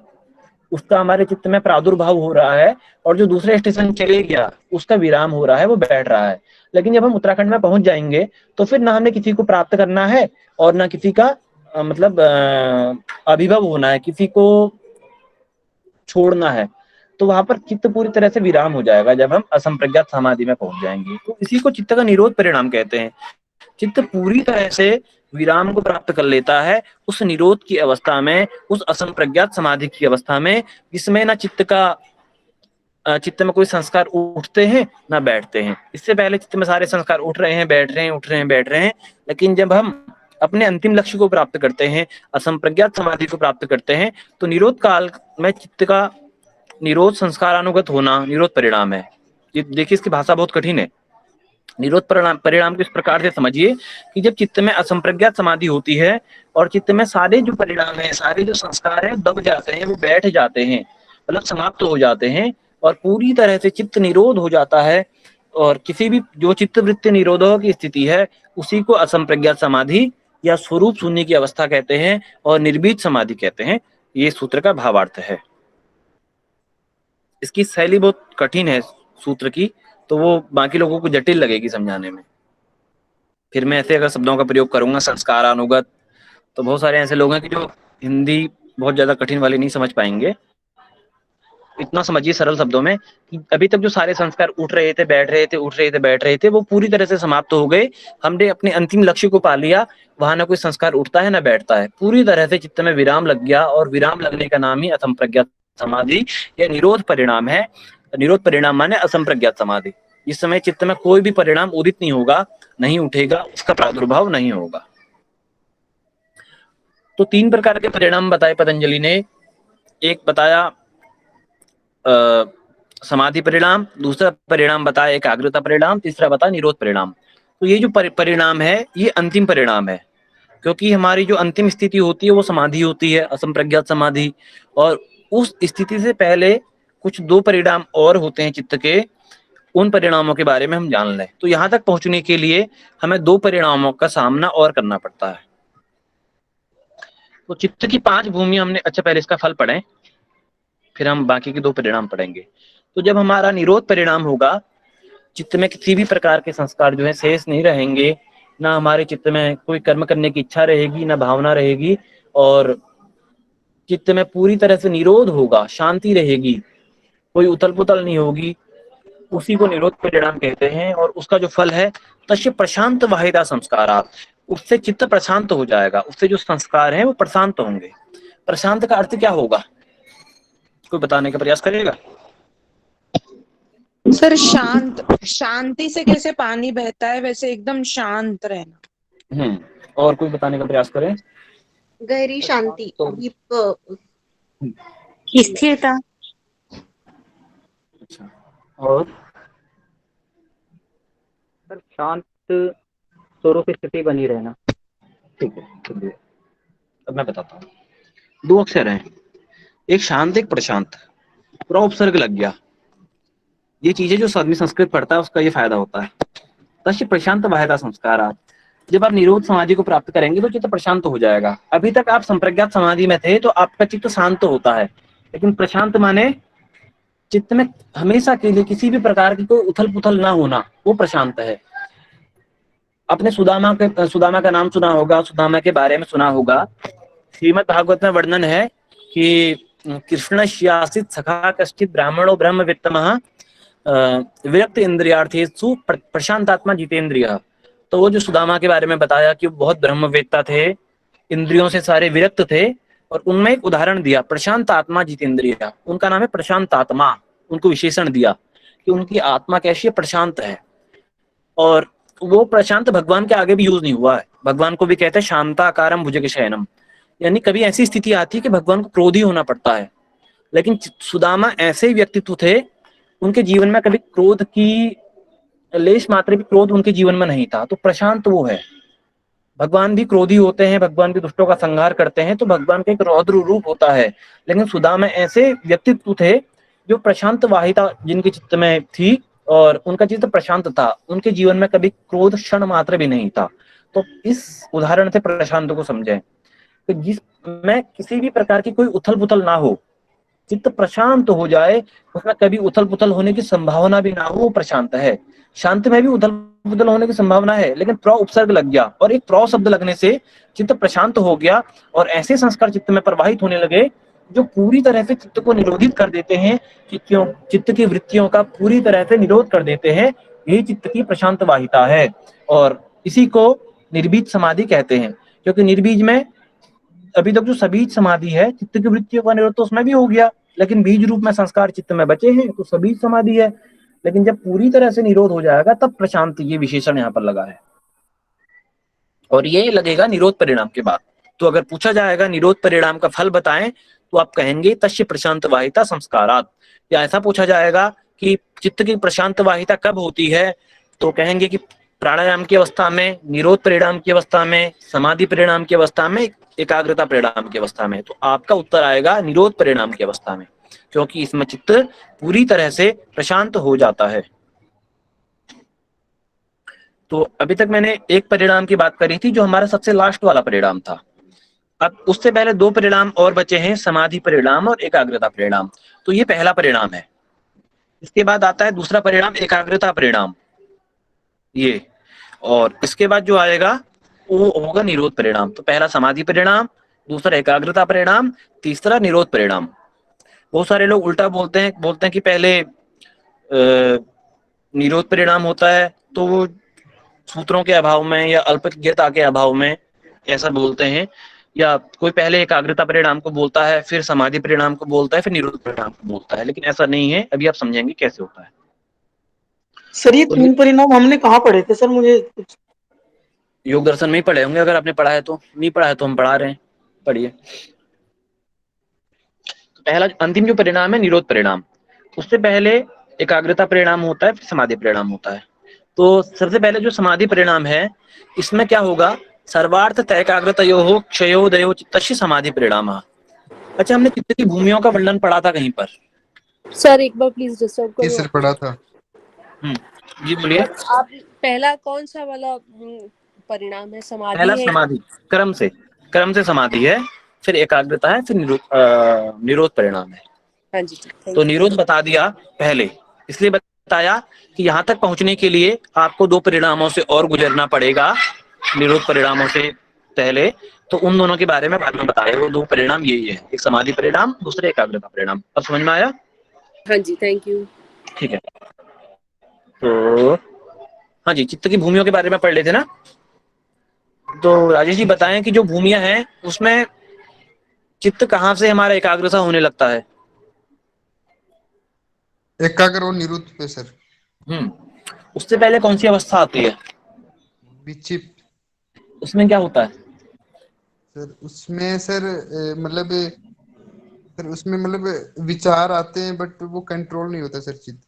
उसका हमारे चित्त में प्रादुर्भाव हो रहा है, और जो दूसरे स्टेशन चले गया उसका विराम हो रहा है, वो बैठ रहा है। लेकिन जब हम उत्तराखंड में पहुंच जाएंगे तो फिर ना हमने किसी को प्राप्त करना है और ना किसी का मतलब अभिभव होना है, किसी को छोड़ना है। तो वहां पर चित्त पूरी तरह से विराम हो जाएगा जब हम असंप्रज्ञात समाधि में पहुंच जाएंगे। तो इसी को चित्त का निरोध परिणाम कहते हैं। चित्त पूरी तरह से विराम को प्राप्त कर लेता है उस निरोध की अवस्था में, उस असंप्रज्ञात समाधि की अवस्था में, जिसमें ना चित्त में कोई संस्कार उठते हैं ना बैठते हैं। इससे पहले चित्त में सारे संस्कार उठ रहे हैं, बैठ रहे हैं, उठ रहे हैं, बैठ रहे हैं। लेकिन जब हम अपने अंतिम लक्ष्य को प्राप्त करते हैं, असंप्रज्ञात समाधि को प्राप्त करते हैं, तो निरोध काल में चित्त का निरोध संस्कारानुगत होना निरोध परिणाम है। देखिए इसकी भाषा बहुत कठिन है। निरोध परिणाम को इस प्रकार से समझिए कि जब चित्त में असंप्रज्ञात समाधि होती है और चित्त में सारे जो परिणाम है, सारे जो संस्कार है दब जाते हैं, वो बैठ जाते हैं, मतलब समाप्त हो जाते हैं, और पूरी तरह से चित्त निरोध हो जाता है। और किसी भी जो चित्त वृत्ति निरोधों की स्थिति है उसी को असंप्रज्ञात समाधि या स्वरूप शून्य की अवस्था कहते हैं और निर्बीज समाधि कहते हैं। ये सूत्र का भावार्थ है। इसकी शैली बहुत कठिन है सूत्र की, तो वो बाकी लोगों को जटिल लगेगी समझाने में। फिर मैं ऐसे अगर शब्दों का प्रयोग करूंगा संस्कारानुगत, तो बहुत सारे ऐसे लोग हैं कि जो हिंदी बहुत ज्यादा कठिन वाली नहीं समझ पाएंगे। इतना समझिए सरल शब्दों में कि अभी तक जो सारे संस्कार उठ रहे थे, बैठ रहे थे, उठ रहे थे, बैठ रहे थे, वो पूरी तरह से समाप्त हो गए। हमने अपने अंतिम लक्ष्य को पा लिया, वहां ना कोई संस्कार उठता है ना बैठता है, पूरी तरह से चित्त में विराम लग गया, और विराम लगने का नाम ही असंप्रज्ञात समाधि या निरोध परिणाम है। निरोध परिणाम माने असंप्रज्ञात समाधि। इस समय चित्त में कोई भी परिणाम उदित नहीं होगा, नहीं उठेगा, उसका प्रादुर्भाव नहीं होगा। तो 3 प्रकार के परिणाम बताए पतंजलि ने। एक बताया समाधि परिणाम, दूसरा परिणाम बताया एकाग्रता परिणाम, तीसरा बताया निरोध परिणाम। तो ये जो परिणाम है ये अंतिम परिणाम है। क्योंकि हमारी जो अंतिम स्थिति होती है वो समाधि होती है, असंप्रज्ञात समाधि। और उस स्थिति से पहले कुछ 2 परिणाम और होते हैं चित्त के, उन परिणामों के बारे में हम जान लें। तो यहाँ तक पहुंचने के लिए हमें 2 परिणामों का सामना और करना पड़ता है। तो चित्त की 5 भूमियां हमने, अच्छा पहले इसका फल पढ़ें, फिर हम बाकी के 2 परिणाम पढ़ेंगे। तो जब हमारा निरोध परिणाम होगा, चित्त में किसी भी प्रकार के संस्कार जो है शेष नहीं रहेंगे, ना हमारे चित्त में कोई कर्म करने की इच्छा रहेगी, ना भावना रहेगी, और चित्त में पूरी तरह से निरोध होगा, शांति रहेगी, कोई उथल पुथल नहीं होगी। उसी को निरोध परिणाम कहते हैं। और उसका जो फल है, तस्य प्रशांत वाहिता संस्कारात्, उससे चित्त प्रशांत हो जाएगा, उससे जो संस्कार हैं वो प्रशांत होंगे। प्रशांत का अर्थ क्या होगा, कोई बताने का प्रयास करेगा? सर शांत, शांति से कैसे पानी बहता है वैसे एकदम शांत रहना। और कोई बताने का प्रयास करें? गहरी शांति, स्थिरता। अच्छा, और सर शांत स्वरों की स्थिति बनी रहना। ठीक है, अब मैं बताता हूँ। 2 अक्षर हैं, एक शांत एक प्रशांत, पूरा उपसर्ग लग गया। ये चीजें जो आदमी संस्कृत पढ़ता है उसका ये फायदा होता है। तस्य प्रशांत वाहिता संस्कारात्, जब आप निरोध समाधि को प्राप्त करेंगे तो चित्त प्रशांत हो जाएगा। अभी तक आप संप्रज्ञात समाधि में थे तो आपका चित्त शांत होता है, लेकिन प्रशांत माने चित्त में हमेशा के लिए किसी भी प्रकार की कोई उथल पुथल ना होना, वो प्रशांत है। आपने सुदामा का नाम सुना होगा, सुदामा के बारे में सुना होगा। श्रीमद् भागवत में वर्णन है कि कृष्णस्यासीत् सखा कश्चित् ब्राह्मणो ब्रह्मवित्तमः विरक्त इंद्रियार्थेषु प्रशांतात्मा जितेंद्रियः। तो वो जो सुदामा के बारे में बताया कि वो बहुत ब्रह्मवेत्ता थे, इंद्रियों से सारे विरक्त थे, और उनमें एक उदाहरण दिया प्रशांत आत्मा जितेंद्रिय। उनका नाम है प्रशांत आत्मा, उनको विशेषण दिया कि उनकी आत्मा कैसी है, प्रशांत है। और वो प्रशांत भगवान के आगे भी यूज नहीं हुआ है। भगवान को भी कहते हैं शांताकारम भुजगशयनम, यानी कभी ऐसी स्थिति आती है कि भगवान को क्रोधी होना पड़ता है, लेकिन सुदामा ऐसे व्यक्तित्व थे, उनके जीवन में कभी क्रोध की लेश मात्र भी क्रोध उनके जीवन में नहीं था। तो प्रशांत वो है। भगवान भी क्रोधी होते हैं, भगवान भी दुष्टों का संहार करते हैं, तो भगवान का एक रौद्र रूप होता है। लेकिन सुदामा ऐसे व्यक्तित्व थे जो प्रशांत वाहिता जिनके चित्त में थी, और उनका चित्त प्रशांत था, उनके जीवन में कभी क्रोध क्षण मात्र भी नहीं था। तो इस उदाहरण से प्रशांत को समझें, तो जिसमें किसी भी प्रकार की कोई उथल पुथल ना हो, चित्त प्रशांत हो जाए, उसमें कभी उथल पुथल होने की संभावना भी ना हो, वो प्रशांत है। शांत में भी उथल पुथल होने की संभावना है, लेकिन प्र उपसर्ग लग गया, और एक प्र शब्द लगने से चित्त प्रशांत हो गया, और ऐसे संस्कार चित्त में प्रवाहित होने लगे जो पूरी तरह से चित्त को निरोधित कर देते हैं, चित्त की वृत्तियों का पूरी तरह से निरोध कर देते हैं। यही चित्त की प्रशांत वाहिता है, और इसी को निर्बीज समाधि कहते हैं। क्योंकि निर्बीज में अभी तक जो सबीज समाधि है, चित्त की वृत्तियों का निरोध तो उसमें भी हो गया, लेकिन बीज रूप में संस्कार चित्त में बचे हैं, तो सबीज समाधि है। लेकिन जब पूरी तरह से निरोध हो जाएगा तब प्रशांत, ये विशेषण यहाँ पर लगा है, और ये लगेगा निरोध परिणाम के बाद। तो अगर पूछा जाएगा निरोध परिणाम का फल बताएं, तो आप कहेंगे तस्य प्रशांत वाहिता संस्कारात्। या ऐसा पूछा जाएगा कि चित्त की प्रशांत वाहिता कब होती है, तो कहेंगे कि प्राणायाम की अवस्था में, निरोध परिणाम की अवस्था में, समाधि परिणाम की अवस्था में, एकाग्रता परिणाम की अवस्था में। तो आपका उत्तर आएगा निरोध परिणाम की अवस्था में, क्योंकि इसमें चित्त पूरी तरह से प्रशांत हो जाता है। तो अभी तक मैंने एक परिणाम की बात करी थी जो हमारा सबसे लास्ट वाला परिणाम था। अब उससे पहले 2 परिणाम और बचे हैं, समाधि परिणाम और एकाग्रता परिणाम। तो ये पहला परिणाम है। इसके बाद आता है दूसरा परिणाम, एकाग्रता परिणाम, ये। और इसके बाद जो आएगा वो होगा निरोध परिणाम। तो पहला समाधि परिणाम, दूसरा एकाग्रता परिणाम, तीसरा निरोध परिणाम। बहुत सारे लोग उल्टा बोलते हैं कि पहले निरोध परिणाम होता है, तो वो सूत्रों के अभाव में या अल्पज्ञता के अभाव में ऐसा बोलते हैं, या कोई पहले एकाग्रता परिणाम को बोलता है, फिर समाधि परिणाम को बोलता है, फिर निरोध परिणाम को बोलता है। लेकिन ऐसा नहीं है, अभी आप समझेंगे कैसे होता है। सर ये 3 परिणाम हमने कहाँ पढ़े थे सर? मुझे योग दर्शन में ही पढ़े होंगे, अगर आपने पढ़ा है तो। नहीं पढ़ा है तो हम पढ़ा रहे हैं, पढ़िए। तो पहला अंतिम जो परिणाम है निरोध परिणाम, उससे पहले एकाग्रता परिणाम होता है, फिर समाधि परिणाम होता है। तो सबसे पहले जो समाधि परिणाम है, इसमें क्या होगा, सर्वार्थ तैकाग्रतयोः क्षयोदयो चित्तस्य समाधि परिणामः। अच्छा, हमने चित्त की भूमियों का वर्णन पढ़ा था कहीं पर। सर एक बार प्लीज डिस्टर्ब करो। तीसरे पढ़ा था। जी बोलिए। आप पहला कौन सा वाला परिणाम है? समाधि पहला है? समाधि, क्रम से समाधि है, फिर एकाग्रता है, फिर निरोध परिणाम है। हाँ जी, तो निरोध बता दिया पहले, इसलिए बताया कि यहाँ तक पहुंचने के लिए आपको 2 परिणामों से और गुजरना पड़ेगा, निरोध परिणामों से पहले। तो उन दोनों के बारे में बाद में बताया। वो 2 परिणाम यही है, एक समाधि परिणाम, दूसरे एकाग्रता परिणाम। अब समझ में आया? हाँ जी, थैंक यू। ठीक है। तो हाँ जी, चित्त की भूमियों के बारे में पढ़ लेते ना। तो राजेश जी बताएं कि जो भूमियां हैं उसमें चित्त कहाँ से हमारा एकाग्रता होने लगता है? एकाग्र और निरुद्ध पे सर। उससे पहले कौन सी अवस्था आती है? विक्षिप्त। उसमें क्या होता है सर? उसमें सर मतलब सर उसमें मतलब विचार आते हैं बट वो कंट्रोल नहीं होता सर चित्त।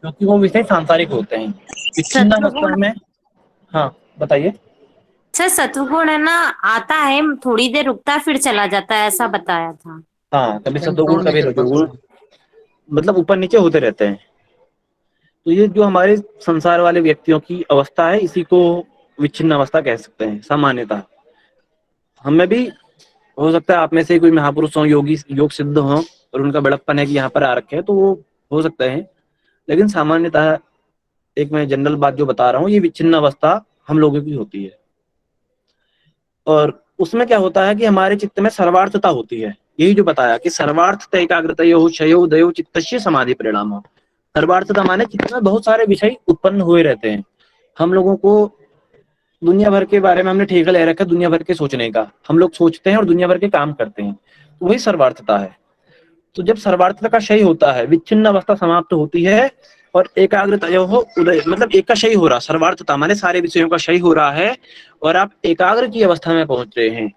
क्योंकि वो विषय सांसारिक होते हैं। विच्छिन्न अवस्था में। हाँ बताइए सर। सत्वगुण है ना, आता है, थोड़ी देर रुकता है, फिर चला जाता है, ऐसा बताया था। हाँ, कभी सत्वगुण कभी रजोगुण, मतलब ऊपर नीचे होते रहते हैं। तो ये जो हमारे संसार वाले व्यक्तियों की अवस्था है, इसी को विच्छिन्न अवस्था कह सकते हैं सामान्यतः। हमें भी हो सकता है आप में से कोई महापुरुष हो, योगी, योग सिद्ध हो और उनका बड़प्पन है कि यहाँ पर आ रखे हैं, तो वो हो सकता है। लेकिन सामान्यतः एक मैं जनरल बात जो बता रहा हूँ, ये विच्छिन्न अवस्था हम लोगों की होती है। और उसमें क्या होता है कि हमारे चित्त में सर्वार्थता होती है। यही जो बताया कि सर्वार्थ एकाग्रतयोः क्षयोदयो चित्तस्य समाधि परिणामः। सर्वार्थता माने चित्त में बहुत सारे विषय उत्पन्न हुए रहते हैं। हम लोगों को दुनिया भर के बारे में हमने ठेका ले रखा है, दुनिया भर के सोचने का। हम लोग सोचते हैं और दुनिया भर के काम करते हैं, तो वही सर्वार्थता है। तो जब सर्वार्थता का क्षय होता है, विच्छिन्न अवस्था समाप्त होती है और एकाग्रतयोः उदय, मतलब एक का क्षय हो रहा, सर्वार्थता माने सारे विषयों का क्षय हो रहा है और आप एकाग्र की अवस्था में पहुंच रहे हैं।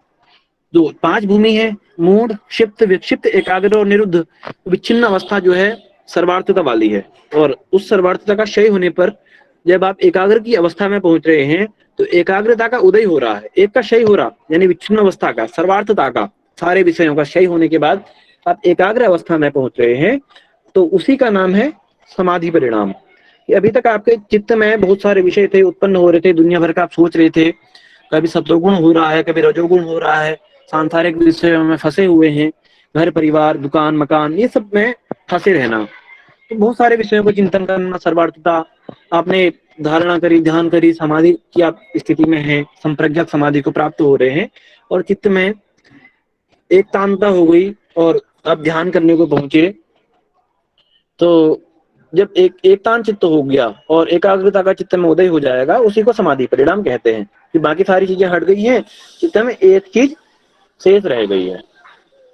जो 5 भूमि है, मूढ़, क्षिप्त, विक्षिप्त, एकाग्र और निरुद्ध, विच्छिन्न अवस्था जो है सर्वार्थता वाली है। और उस सर्वार्थता का क्षय होने पर जब आप एकाग्र की अवस्था में पहुंच रहे हैं, तो एकाग्रता का उदय हो रहा है, एक का क्षय हो रहा, यानी विच्छिन्न अवस्था का, सर्वार्थता का, सारे विषयों का क्षय होने के बाद आप एकाग्र अवस्था में पहुंच रहे हैं, तो उसी का नाम है समाधि परिणाम। कि अभी तक आपके चित्त में बहुत सारे विषय थे, उत्पन्न हो रहे थे, दुनिया भर का आप सोच रहे थे, कभी सत्वगुण हो रहा है, कभी रजोगुण हो रहा है, सांसारिक विषयों में फंसे हुए हैं, घर परिवार दुकान मकान ये सब में फंसे रहना। तो बहुत सारे विषयों को चिंतन करना, सर्वार्थता आपने धारणा करी, ध्यान करी, समाधि की आप स्थिति में है, संप्रज्ञात समाधि को प्राप्त हो रहे हैं और चित्त में एकतांता हो गई और आप ध्यान करने को पहुंचे। तो जब एकतांत चित्त हो गया और एकाग्रता का चित्त में उदय हो जाएगा, उसी को समाधि परिणाम कहते हैं। कि बाकी सारी चीजें हट गई हैं, चित्त में एक चीज शेष रह गई है।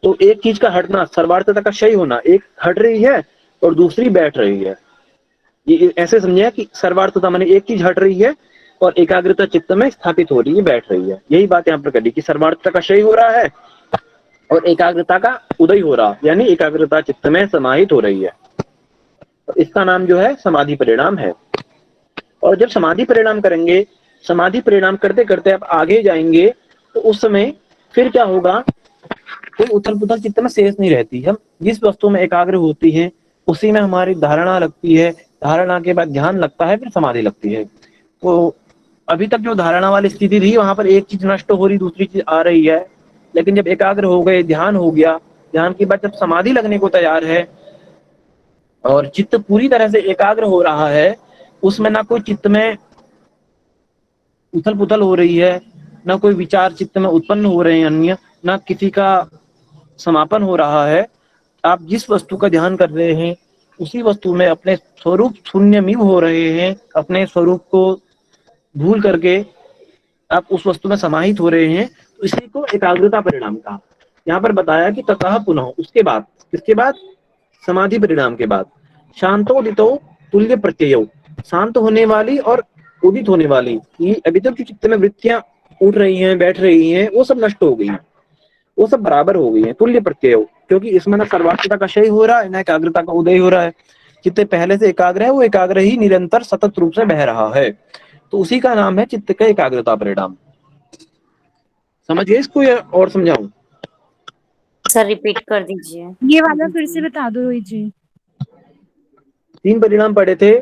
तो एक चीज का हटना, सर्वार्थता का क्षय होना, एक हट रही है और दूसरी बैठ रही है। ये ऐसे समझे कि सर्वार्थता माने एक चीज हट रही है और एकाग्रता चित्त में स्थापित हो रही है, बैठ रही है। यही बात यहाँ पर करी कि सर्वार्थता का क्षय हो रहा है और एकाग्रता का उदय हो रहा, यानी एकाग्रता चित्त में समाहित हो रही है। तो इसका नाम जो है समाधि परिणाम है। और जब समाधि परिणाम करेंगे, समाधि परिणाम करते करते आप आगे जाएंगे, तो उस समय फिर क्या होगा, कोई उथल पुथल चित्त में शेष नहीं रहती। हम जिस वस्तु में एकाग्र होती है उसी में हमारी धारणा लगती है, धारणा के बाद ध्यान लगता है, फिर समाधि लगती है। तो अभी तक जो धारणा वाली स्थिति थी, वहां पर एक चीज नष्ट हो रही, दूसरी चीज आ रही है। लेकिन जब एकाग्र हो गए, ध्यान हो गया, ध्यान के बाद जब समाधि लगने को तैयार है और चित्त पूरी तरह से एकाग्र हो रहा है, उसमें ना कोई चित्त में उथल पुथल हो रही है, ना कोई विचार चित्त में उत्पन्न हो रहे हैं अन्य, ना किसी का समापन हो रहा है। आप जिस वस्तु का ध्यान कर रहे हैं उसी वस्तु में अपने स्वरूप शून्यमिव हो रहे हैं, अपने स्वरूप को भूल करके आप उस वस्तु में समाहित हो रहे हैं। तो इसी को एकाग्रता परिणाम कहा। यहाँ पर बताया कि ततः पुनः, उसके बाद, किसके बाद, समाधि परिणाम के बाद, शांतोदितो तुल्य प्रत्ययो, शांत होने वाली और उदित होने वाली, ये अभी तक जो चित्त में वृत्तियां उठ रही हैं, बैठ रही हैं, वो सब नष्ट हो गई हैं, वो सब बराबर हो गई हैं, तुल्य प्रत्यय। क्योंकि इसमें ना सर्वार्थता का क्षय हो रहा है, ना एकाग्रता का उदय हो रहा है। चित्त पहले से एकाग्र है, वो एकाग्र ही निरंतर सतत रूप से बह रहा है। तो उसी का नाम है चित्त का एकाग्रता परिणाम। समझ गए इसको या और समझाऊं? सर रिपीट कर दीजिए। ये वाला फिर से बता दो रोहित जी। 3 परिणाम पढ़े थे,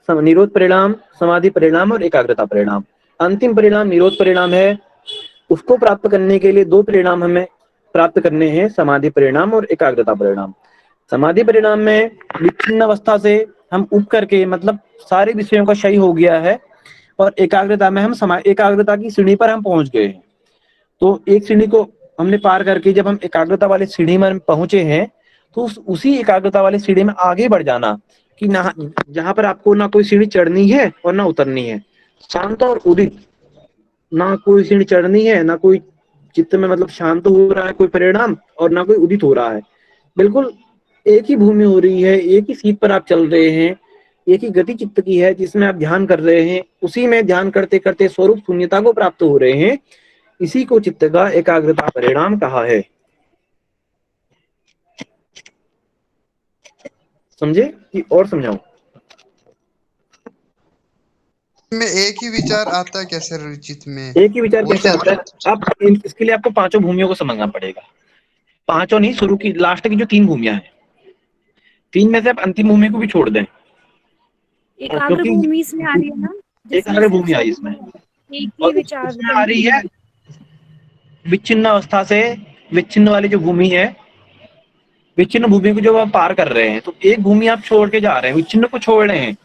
निरोध परिणाम, समाधि परिणाम और एकाग्रता परिणाम। अंतिम परिणाम निरोध परिणाम है। उसको प्राप्त करने के लिए 2 परिणाम हमें प्राप्त करने हैं, समाधि परिणाम और एकाग्रता परिणाम। समाधि परिणाम में विच्छिन्न अवस्था से हम उठ करके, मतलब सारे विषयों का क्षय हो गया है, और एकाग्रता में हम एकाग्रता की सीढ़ी पर हम पहुंच गए हैं। तो एक सीढ़ी को हमने पार करके जब हम एकाग्रता वाली सीढ़ी में पहुंचे हैं, तो उसी एकाग्रता वाली सीढ़ी में आगे बढ़ जाना, कि ना जहां पर आपको ना कोई सीढ़ी चढ़नी है और ना उतरनी है, शांत और उदित, ना कोई सीढ़ी चढ़नी है ना कोई चित्त में मतलब शांत हो रहा है कोई परिणाम, और ना कोई उदित हो रहा है। बिल्कुल एक ही भूमि हो रही है, एक ही सीट पर आप चल रहे हैं, एक ही गति चित्त की है जिसमें आप ध्यान कर रहे हैं, उसी में ध्यान करते करते स्वरूप शून्यता को प्राप्त हो रहे हैं। इसी को चित्त का एकाग्रता परिणाम कहा है। समझे कि और समझाऊं? में एक ही विचार आता है क्या सर चित्त में? एक ही विचार कैसे आता है? अब इसके लिए आपको 5 भूमियों को समझना पड़ेगा। 5 नहीं, शुरू की लास्ट की जो 3 भूमियां हैं, 3 में से आप अंतिम भूमि को भी छोड़ दें, एकाग्र भूमि इसमें आ रही है ना, एकाग्र भूमि आई इसमें, एक ही विचार आ रही है। विच्छिन्न अवस्था से विच्छिन्न वाली जो भूमि है, विच्छिन्न भूमि को जो आप पार कर रहे हैं, तो एक भूमि आप छोड़ के जा रहे हैं, विच्छिन्न को छोड़ रहे हैं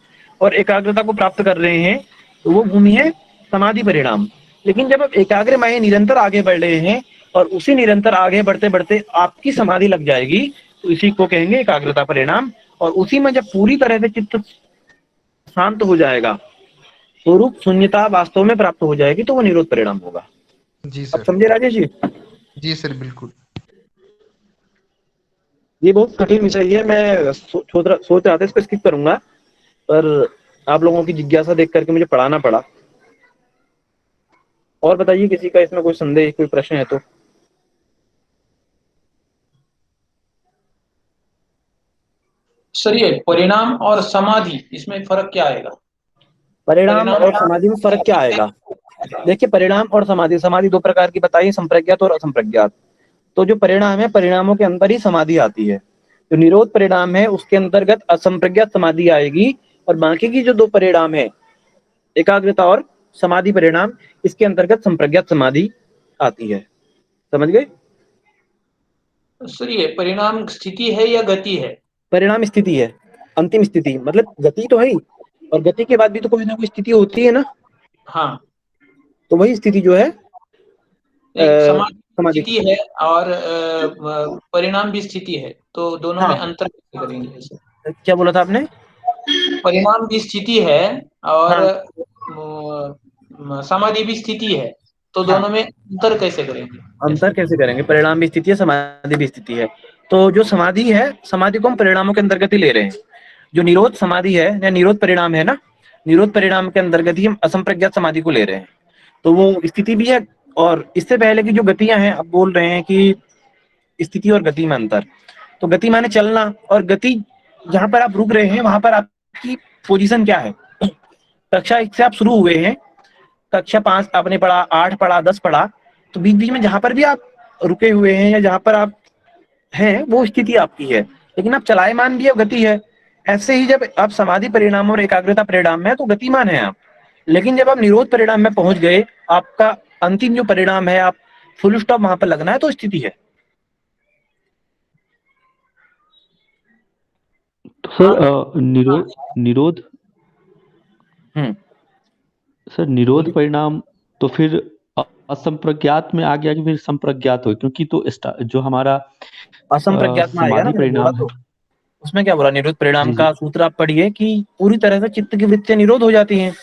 और एकाग्रता को प्राप्त कर रहे हैं, तो वो भूमि है समाधि परिणाम। लेकिन जब आप एकाग्र माये निरंतर आगे बढ़ रहे हैं और उसी निरंतर आगे बढ़ते बढ़ते आपकी समाधि लग जाएगी, तो इसी को कहेंगे एकाग्रता परिणाम। और उसी में जब पूरी तरह से चित्त शांत हो जाएगा, स्वरूप शून्यता वास्तव में प्राप्त हो जाएगी, तो वो निरोध परिणाम होगा। जी सर। अब समझे राजेश जी? जी सर बिल्कुल। ये बहुत कठिन विषय है, मैं सोच रहा था इसको स्किप करूंगा, पर आप लोगों की जिज्ञासा देख करके मुझे पढ़ाना पड़ा। और बताइए किसी का इसमें कोई संदेह, कोई प्रश्न है तो? सर ये परिणाम और समाधि, इसमें फर्क क्या आएगा? परिणाम और समाधि में फर्क क्या आएगा? देखिए, परिणाम और समाधि, समाधि 2 प्रकार की बताई, संप्रज्ञात और असंप्रज्ञात। तो जो परिणाम है, परिणामों के अंदर ही समाधि आती है। जो निरोध परिणाम है उसके अंतर्गत असंप्रज्ञात समाधि आएगी, और बाकी की जो 2 परिणाम है, एकाग्रता और समाधि परिणाम, इसके अंतर्गत संप्रज्ञात समाधि आती है। समझ गए? सर ये परिणाम स्थिति है या गति है? परिणाम स्थिति है, अंतिम स्थिति, मतलब गति तो है ही, और गति के बाद भी तो कोई ना कोई स्थिति होती है ना। हाँ, तो वही स्थिति जो है समाधि स्थिति है और परिणाम भी स्थिति है, तो दोनों में अंतर कैसे करेंगे? क्या बोला था आपने? परिणाम भी स्थिति है और समाधि भी स्थिति है, तो दोनों में अंतर कैसे करेंगे? अंतर कैसे करेंगे? परिणाम भी स्थिति है, समाधि भी स्थिति है। तो जो समाधि है, समाधि को हम परिणामों के अंतर्गत ही ले रहे हैं। जो निरोध समाधि है या निरोध परिणाम है ना, निरोध परिणाम के अंतर्गत ही हम असंप्रज्ञात समाधि को ले रहे हैं। तो वो स्थिति भी है, और इससे पहले की जो गतियां हैं, अब बोल रहे हैं कि स्थिति और गति में अंतर। तो गति माने चलना, और गति जहां पर आप रुक रहे हैं वहां पर आपकी पोजीशन क्या है। कक्षा 1 से आप शुरू हुए हैं, कक्षा 5 आपने पढ़ा, 8 पढ़ा, 10 पढ़ा, तो बीच बीच में जहां पर भी आप रुके हुए हैं या जहां पर आप हैं, वो स्थिति आपकी है, लेकिन आप चलायमान भी है, गति है। ऐसे ही जब आप समाधि परिणाम और एकाग्रता परिणाम में, तो गतिमान है आप। लेकिन जब आप निरोध परिणाम में पहुंच गए, आपका अंतिम जो परिणाम है, आप फुल स्टॉप वहां पर लगना है, तो स्थिति है। सर निरोध सर निरोध परिणाम तो फिर असंप्रज्ञात में आ गया कि फिर संप्रज्ञात हो, क्योंकि तो जो हमारा असंप्रज्ञात में आएगा ना परिणाम, तो उसमें क्या बोला? निरोध परिणाम का सूत्र आप पढ़िए कि पूरी तरह से चित्त की वृत्तियां निरोध हो जाती हैं,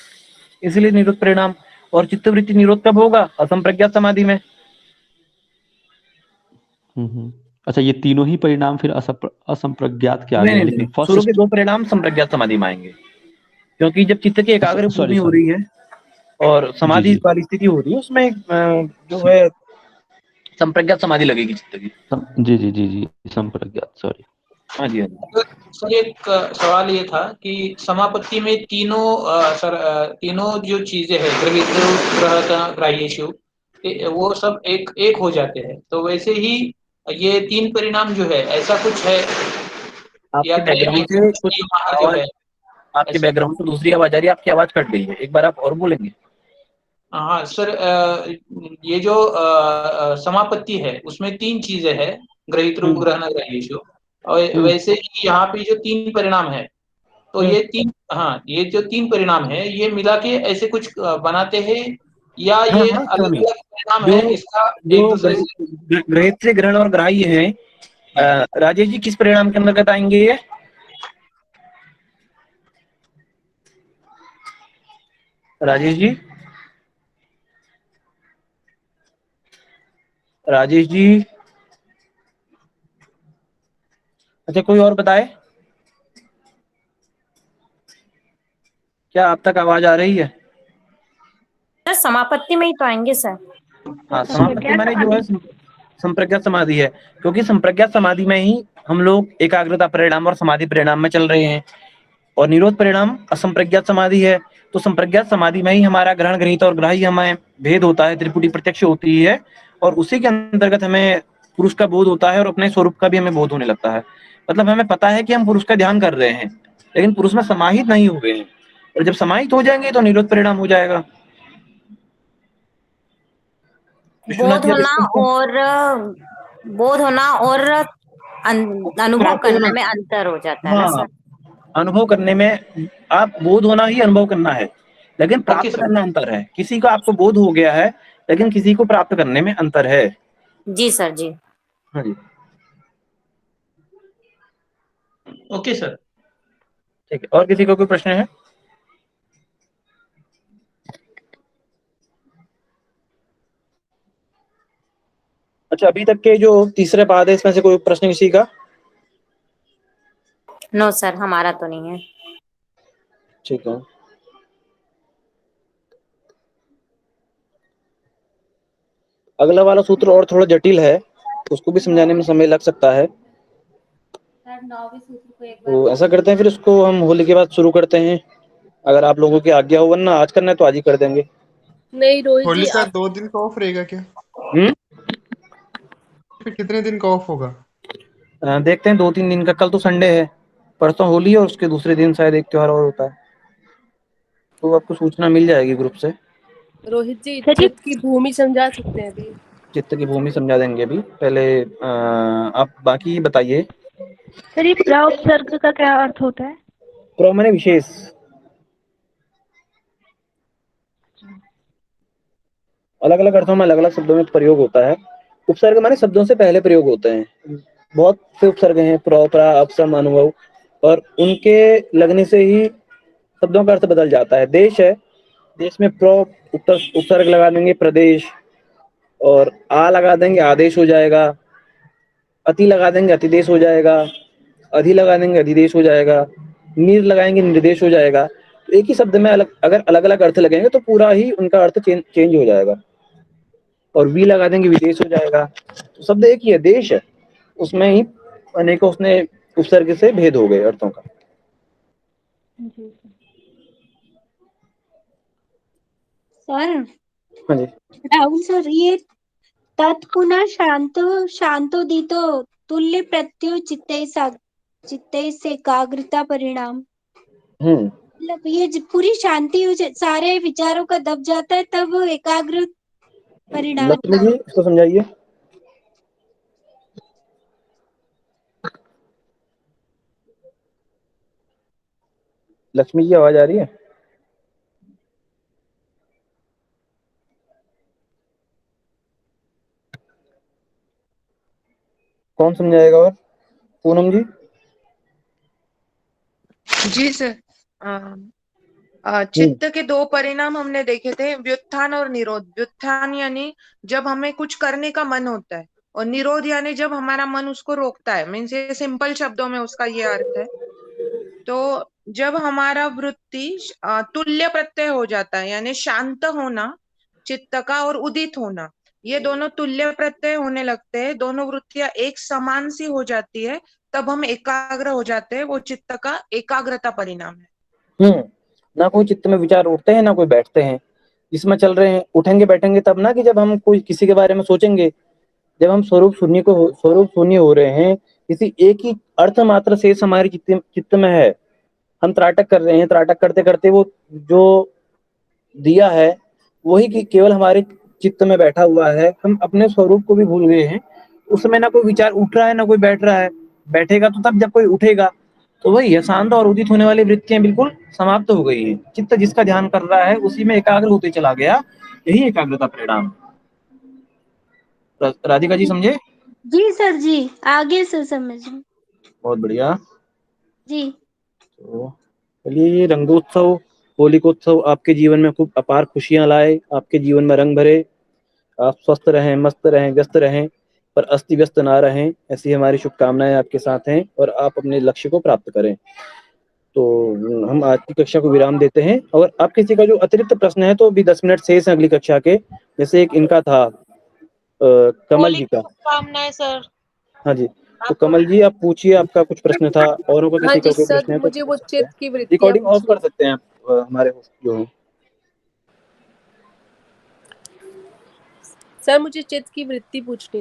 इसलिए निरोध परिणाम। और चित्त वृत्ति निरोध कब होगा? असंप्रज्ञात समाधि में। अच्छा, ये तीनों ही परिणाम फिर असंप्रज्ञात के आ गए, लेकिन शुरू के 2 परिणाम संप्रज्ञात समाधि में आएंगे, क्योंकि जब चित्त की एकाग्र भूमि हो रही है और समाधि वाली स्थिति हो रही है, उसमें जो है संप्रज्ञात समाधि लगेगी चित्त की। जी जी जी जी, संप्रज्ञात, सॉरी। हाँ जी, हाँ जी। तो सर एक सवाल ये था कि समापत्ति में तीनों जो चीजें हैं, ग्रहित, ग्रहत, ग्राह्येषु, वो सब एक एक हो जाते हैं। तो वैसे ही ये 3 परिणाम जो है, ऐसा कुछ है या आपके त्रयम बैकग्राउंड से कुछ जो आवाज, है आपके ऐसा? बैकग्राउंड से दूसरी आवाज आ रही है, आपकी आवाज कट गई है, एक बार आप और बोलेंगे? हाँ सर, ये जो समापत्ति है उसमें 3 चीजें हैं, ग्रहितृ, ग्रहण, ग्राह्येषु, और वैसे ही यहाँ पे जो 3 परिणाम है, तो ये 3, हाँ, ये जो 3 परिणाम है ये मिला के ऐसे कुछ बनाते हैं, या हाँ ये हाँ, क्यों अलग नहीं। अलग परिणाम जो है इसका एक जो दूसरे से? ग्रहित से ग्रहण और ग्राह्य है, राजेश जी किस परिणाम के अंतर्गत आएंगे ये? राजेश जी, राजेश जी, अच्छा कोई और बताए, क्या आप तक आवाज आ रही है? सर समापत्ति में ही तो आएंगे सर। हाँ, समापत्ति माने जो है संप्रज्ञात समाधि है, क्योंकि संप्रज्ञात समाधि में ही हम लोग एकाग्रता परिणाम और समाधि परिणाम में चल रहे हैं, और निरोध परिणाम असंप्रज्ञात समाधि है। तो संप्रज्ञात समाधि में ही हमारा ग्रहण, गृहीत और ग्राह्य हमें भेद होता है, त्रिपुटी प्रत्यक्ष होती है, और उसी के अंतर्गत हमें पुरुष का बोध होता है और अपने स्वरूप का भी हमें बोध होने लगता है। मतलब हमें पता है कि हम पुरुष का ध्यान कर रहे हैं, लेकिन पुरुष में समाहित नहीं हुए हैं, और जब समाहित हो जाएंगे तो निरोध परिणाम हो जाएगा। विश्वनाथ बोध जी, आप होना स्पष्ट हैं? और बोध होना और अनुभव प्राप्त करने होना, में अंतर हो जाता है ना हाँ, सर। अनुभव करने में, आप बोध होना ही अनुभव करना है, लेकिन ओके प्राप्त सर। करना अंतर है। किसी को आपको बोध हो गया है, लेकिन किसी को प्राप्त करने में अंतर है। जी सर जी। हाँ जी, ओके सर। ठीक है। और किसी को कोई प्रश्न है? अच्छा, अभी तक के जो तीसरे पाद है इसमें से कोई प्रश्न किसी का? नो सर, हमारा तो नहीं है। ठीक है। अगला वाला सूत्र और थोड़ा जटिल है, उसको भी समझाने में समय लग सकता है, तो ऐसा करते हैं फिर उसको हम होली के बाद शुरू करते हैं, अगर आप लोगों की आज्ञा हो, वरना आज करना है तो आज ही कर देंगे। नहीं रोहित जी होली का आप 2 दिन का ऑफ रहेगा क्या? हम्म, फिर कितने दिन का ऑफ होगा? देखते हैं 2-3 दिन का। कल तो संडे है, परसों होली है, और उसके दूसरे दिन शायद एक त्योहार और होता है, तो आपको सूचना मिल जाएगी ग्रुप से। रोहित जी चित्त की भूमि समझा सकते हैं अभी? चित्त की भूमि समझा देंगे अभी, पहले आप बाकी बताइए। सर ये प्रउपसर्ग का क्या अर्थ होता है? प्रो माने विशेष, अलग अलग अर्थों में अलग अलग शब्दों में प्रयोग होता है। उपसर्ग माने शब्दों से पहले प्रयोग होते हैं। बहुत से उपसर्ग हैं, प्रो, प्रा, अपसम, अनुभव, और उनके लगने से ही शब्दों का अर्थ बदल जाता है। देश है, देश में प्रो उपसर्ग लगा देंगे प्रदेश, और आ लगा देंगे आदेश हो जाएगा, अति लगा देंगे अतिदेश हो जाएगा, अधि लगा देंगे अधिदेश हो जाएगा, निर लगाएंगे निर्देश हो जाएगा। तो एक ही शब्द में अगर अलग अलग अर्थ लगेंगे तो पूरा ही उनका अर्थ चेंज हो जाएगा। और वी लगा देंगे विदेश हो जाएगा। तो शब्द एक ही है, देश है, उसमें ही अनेकों उसने उपसर्ग से भेद हो गए अर्थों का। सर, हाँ जी, राहुल सर, ये तत्पुनः शांतोदितो तुल्य प्रत्ययो चित्ते से एकाग्रता परिणाम, मतलब ये पूरी शांति हो जाए, सारे विचारों का दब जाता है, तब एकाग्र परिणाम। लक्ष्मी जी इसको समझाइए। लक्ष्मी जी आवाज आ रही है? कौन समझाएगा? और पूनम जी? जी सर। चित्त के 2 परिणाम हमने देखे थे, व्युत्थान और निरोध। व्युत्थान यानी जब हमें कुछ करने का मन होता है, और निरोध यानी जब हमारा मन उसको रोकता है। मीन्स ये सिंपल शब्दों में उसका ये अर्थ है। तो जब हमारा वृत्ति तुल्य प्रत्यय हो जाता है, यानी शांत होना चित्त का और उदित होना, ये दोनों तुल्य प्रत्यय होने लगते हैं, दोनों वृत्तियां एक समान सी हो जाती है, तब हम एकाग्र हो जाते हैं। वो चित्त का एकाग्रता परिणाम है। ना कोई चित्त में विचार उठते हैं ना कोई बैठते हैं, जिसमें चल रहे हैं। उठेंगे बैठेंगे तब ना कि जब हम कोई किसी के बारे में सोचेंगे। जब हम स्वरूप शून्य हो रहे हैं, किसी एक ही अर्थ मात्र से हमारे चित्त में है, हम त्राटक कर रहे हैं, त्राटक करते करते वो जो दिया है वही केवल हमारे चित्त में बैठा हुआ है, हम अपने स्वरूप को भी भूल गए हैं। उसमें ना कोई विचार उठ रहा है ना कोई बैठ रहा है। बैठेगा तो तब जब कोई उठेगा। तो वही है, शांत और उदित होने वाली वृत्तियां बिल्कुल समाप्त हो गई है। चित्त जिसका ध्यान कर रहा है उसी में एकाग्र होते चला गया, यही एकाग्रता परिणाम। राधिका जी समझे? जी सर जी, आगे से समझ। बहुत बढ़िया जी। तो चलिए, रंगोत्सव होलिकोत्सव आपके जीवन में खूब अपार खुशियां लाए, आपके जीवन में रंग भरे, आप स्वस्थ रहें, मस्त रहें, व्यस्त रहें, पर अस्त व्यस्त ना रहें, ऐसी हमारी शुभकामनाएं आपके साथ हैं और आप अपने लक्ष्य को प्राप्त करें। तो हम आज की कक्षा को विराम देते हैं। और आप किसी का जो अतिरिक्त प्रश्न है तो अभी 10 मिनट शेष है अगली कक्षा के। जैसे एक इनका था कमल जी का। शुभकामनाएं सर। हाँ जी, तो कमल जी आप पूछिए, आपका कुछ प्रश्न था। औरों का हाँ किसी का जी कोई सर, प्रश्न है तो मुझे वो चित्त की वृत्तियां रिकॉर्डिंग ऑफ पूछनी। कर सकते हैं आप, हमारे जो हैं। सर मुझे चित्त की वृत्ति पूछनी